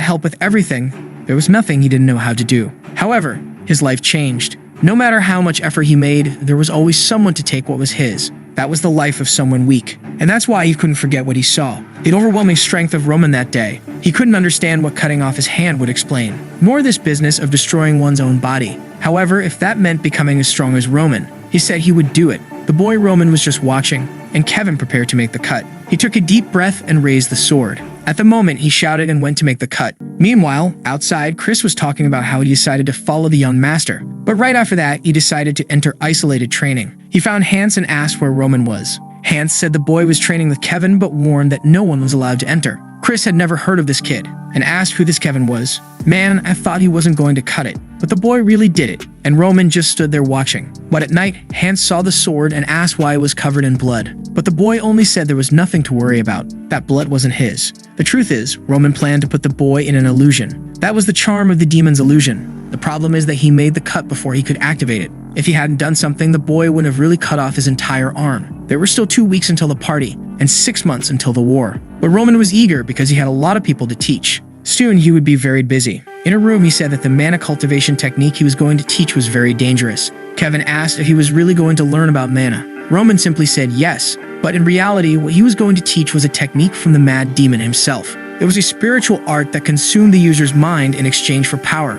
help with everything, there was nothing he didn't know how to do. However, his life changed. No matter how much effort he made, there was always someone to take what was his. That was the life of someone weak. And that's why he couldn't forget what he saw. The overwhelming strength of Roman that day. He couldn't understand what cutting off his hand would explain. Nor this business of destroying one's own body. However, if that meant becoming as strong as Roman, he said he would do it. The boy Roman was just watching, and Kevin prepared to make the cut. He took a deep breath and raised the sword. At the moment, he shouted and went to make the cut. Meanwhile, outside, Chris was talking about how he decided to follow the young master. But right after that, he decided to enter isolated training. He found Hans and asked where Roman was. Hans said the boy was training with Kevin but warned that no one was allowed to enter. Chris had never heard of this kid and asked who this Kevin was. Man, I thought he wasn't going to cut it, but the boy really did it, and Roman just stood there watching. But at night, Hans saw the sword and asked why it was covered in blood. But the boy only said there was nothing to worry about. That blood wasn't his. The truth is, Roman planned to put the boy in an illusion. That was the charm of the demon's illusion. The problem is that he made the cut before he could activate it. If he hadn't done something, the boy would have really cut off his entire arm. There were still 2 weeks until the party, and 6 months until the war. But Roman was eager because he had a lot of people to teach. Soon he would be very busy. In a room, he said that the mana cultivation technique he was going to teach was very dangerous. Kevin asked if he was really going to learn about mana. Roman simply said yes, but in reality, what he was going to teach was a technique from the mad demon himself. It was a spiritual art that consumed the user's mind in exchange for power.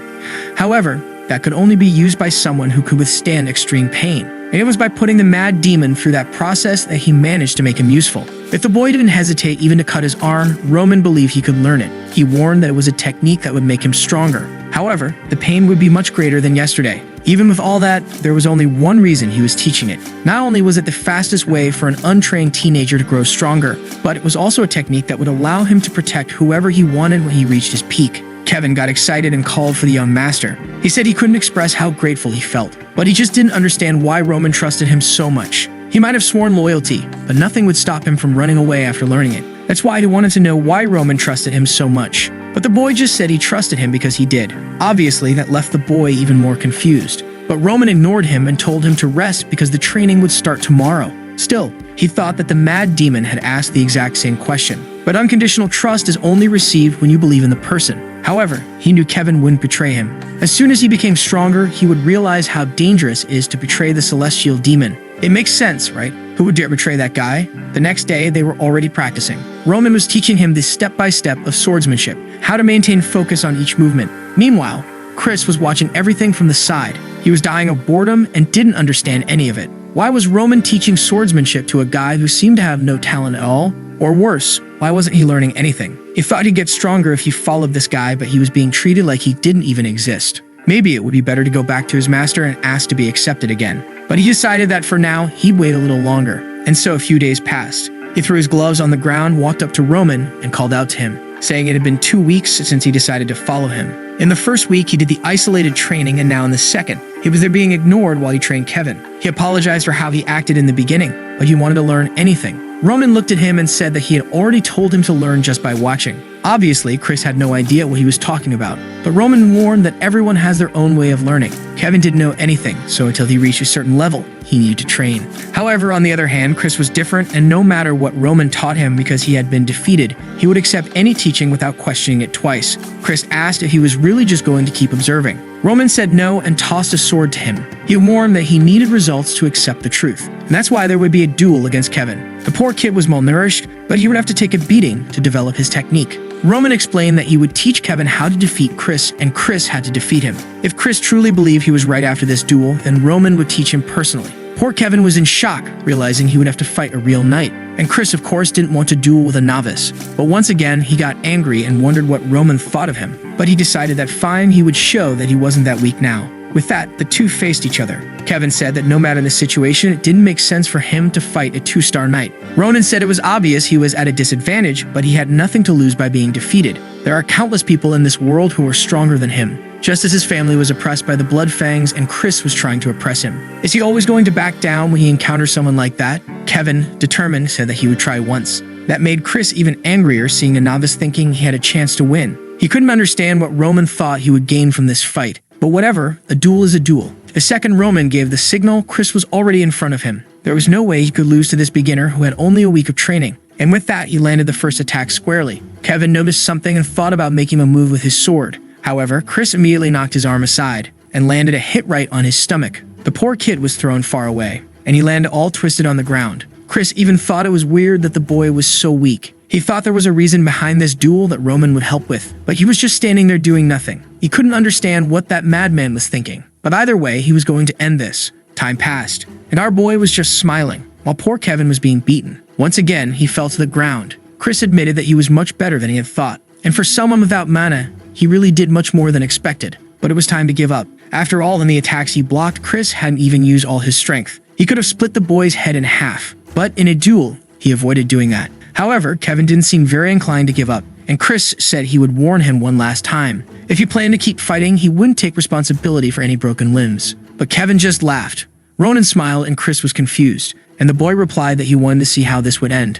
However, that could only be used by someone who could withstand extreme pain. And it was by putting the mad demon through that process that he managed to make him useful. If the boy didn't hesitate even to cut his arm, Roman believed he could learn it. He warned that it was a technique that would make him stronger. However, the pain would be much greater than yesterday. Even with all that, there was only one reason he was teaching it. Not only was it the fastest way for an untrained teenager to grow stronger, but it was also a technique that would allow him to protect whoever he wanted when he reached his peak. Kevin got excited and called for the young master. He said he couldn't express how grateful he felt, but he just didn't understand why Roman trusted him so much. He might have sworn loyalty, but nothing would stop him from running away after learning it. That's why he wanted to know why Roman trusted him so much. But the boy just said he trusted him because he did. Obviously, that left the boy even more confused. But Roman ignored him and told him to rest because the training would start tomorrow. Still, he thought that the mad demon had asked the exact same question. But unconditional trust is only received when you believe in the person. However, he knew Kevin wouldn't betray him. As soon as he became stronger, he would realize how dangerous it is to betray the celestial demon. It makes sense, right? Who would dare betray that guy? The next day, they were already practicing. Roman was teaching him the step-by-step of swordsmanship, how to maintain focus on each movement. Meanwhile, Chris was watching everything from the side. He was dying of boredom and didn't understand any of it. Why was Roman teaching swordsmanship to a guy who seemed to have no talent at all? Or worse, why wasn't he learning anything? He thought he'd get stronger if he followed this guy, but he was being treated like he didn't even exist. Maybe it would be better to go back to his master and ask to be accepted again. But he decided that for now, he'd wait a little longer. And so a few days passed. He threw his gloves on the ground, walked up to Roman, and called out to him, saying it had been 2 weeks since he decided to follow him. In the first week, he did the isolated training, and now in the second, he was there being ignored while he trained Kevin. He apologized for how he acted in the beginning, but he wanted to learn anything. Roman looked at him and said that he had already told him to learn just by watching. Obviously, Chris had no idea what he was talking about, but Roman warned that everyone has their own way of learning. Kevin didn't know anything, so until he reached a certain level, he needed to train. However, on the other hand, Chris was different, and no matter what Roman taught him because he had been defeated, he would accept any teaching without questioning it twice. Chris asked if he was really just going to keep observing. Roman said no and tossed a sword to him. He warned that he needed results to accept the truth, and that's why there would be a duel against Kevin. The poor kid was malnourished, but he would have to take a beating to develop his technique. Roman explained that he would teach Kevin how to defeat Chris, and Chris had to defeat him. If Chris truly believed he was right after this duel, then Roman would teach him personally. Poor Kevin was in shock, realizing he would have to fight a real knight. And Chris, of course, didn't want to duel with a novice. But once again, he got angry and wondered what Roman thought of him. But he decided that fine, he would show that he wasn't that weak now. With that, the two faced each other. Kevin said that no matter the situation, it didn't make sense for him to fight a 2-star knight. Ronan said it was obvious he was at a disadvantage, but he had nothing to lose by being defeated. There are countless people in this world who are stronger than him. Just as his family was oppressed by the Blood Fangs and Chris was trying to oppress him. Is he always going to back down when he encounters someone like that? Kevin, determined, said that he would try once. That made Chris even angrier, seeing a novice thinking he had a chance to win. He couldn't understand what Roman thought he would gain from this fight. But whatever, a duel is a duel. The second Roman gave the signal, Chris was already in front of him. There was no way he could lose to this beginner who had only a week of training. And with that, he landed the first attack squarely. Kevin noticed something and thought about making a move with his sword. However, Chris immediately knocked his arm aside and landed a hit right on his stomach. The poor kid was thrown far away, and he landed all twisted on the ground. Chris even thought it was weird that the boy was so weak. He thought there was a reason behind this duel that Roman would help with, but he was just standing there doing nothing. He couldn't understand what that madman was thinking. But either way, he was going to end this. Time passed, and our boy was just smiling, while poor Kevin was being beaten. Once again, he fell to the ground. Chris admitted that he was much better than he had thought, and for someone without mana, he really did much more than expected. But it was time to give up. After all, in the attacks he blocked, Chris hadn't even used all his strength. He could have split the boy's head in half, but in a duel, he avoided doing that. However, Kevin didn't seem very inclined to give up, and Chris said he would warn him one last time. If he planned to keep fighting, he wouldn't take responsibility for any broken limbs. But Kevin just laughed. Ronan smiled and Chris was confused, and the boy replied that he wanted to see how this would end.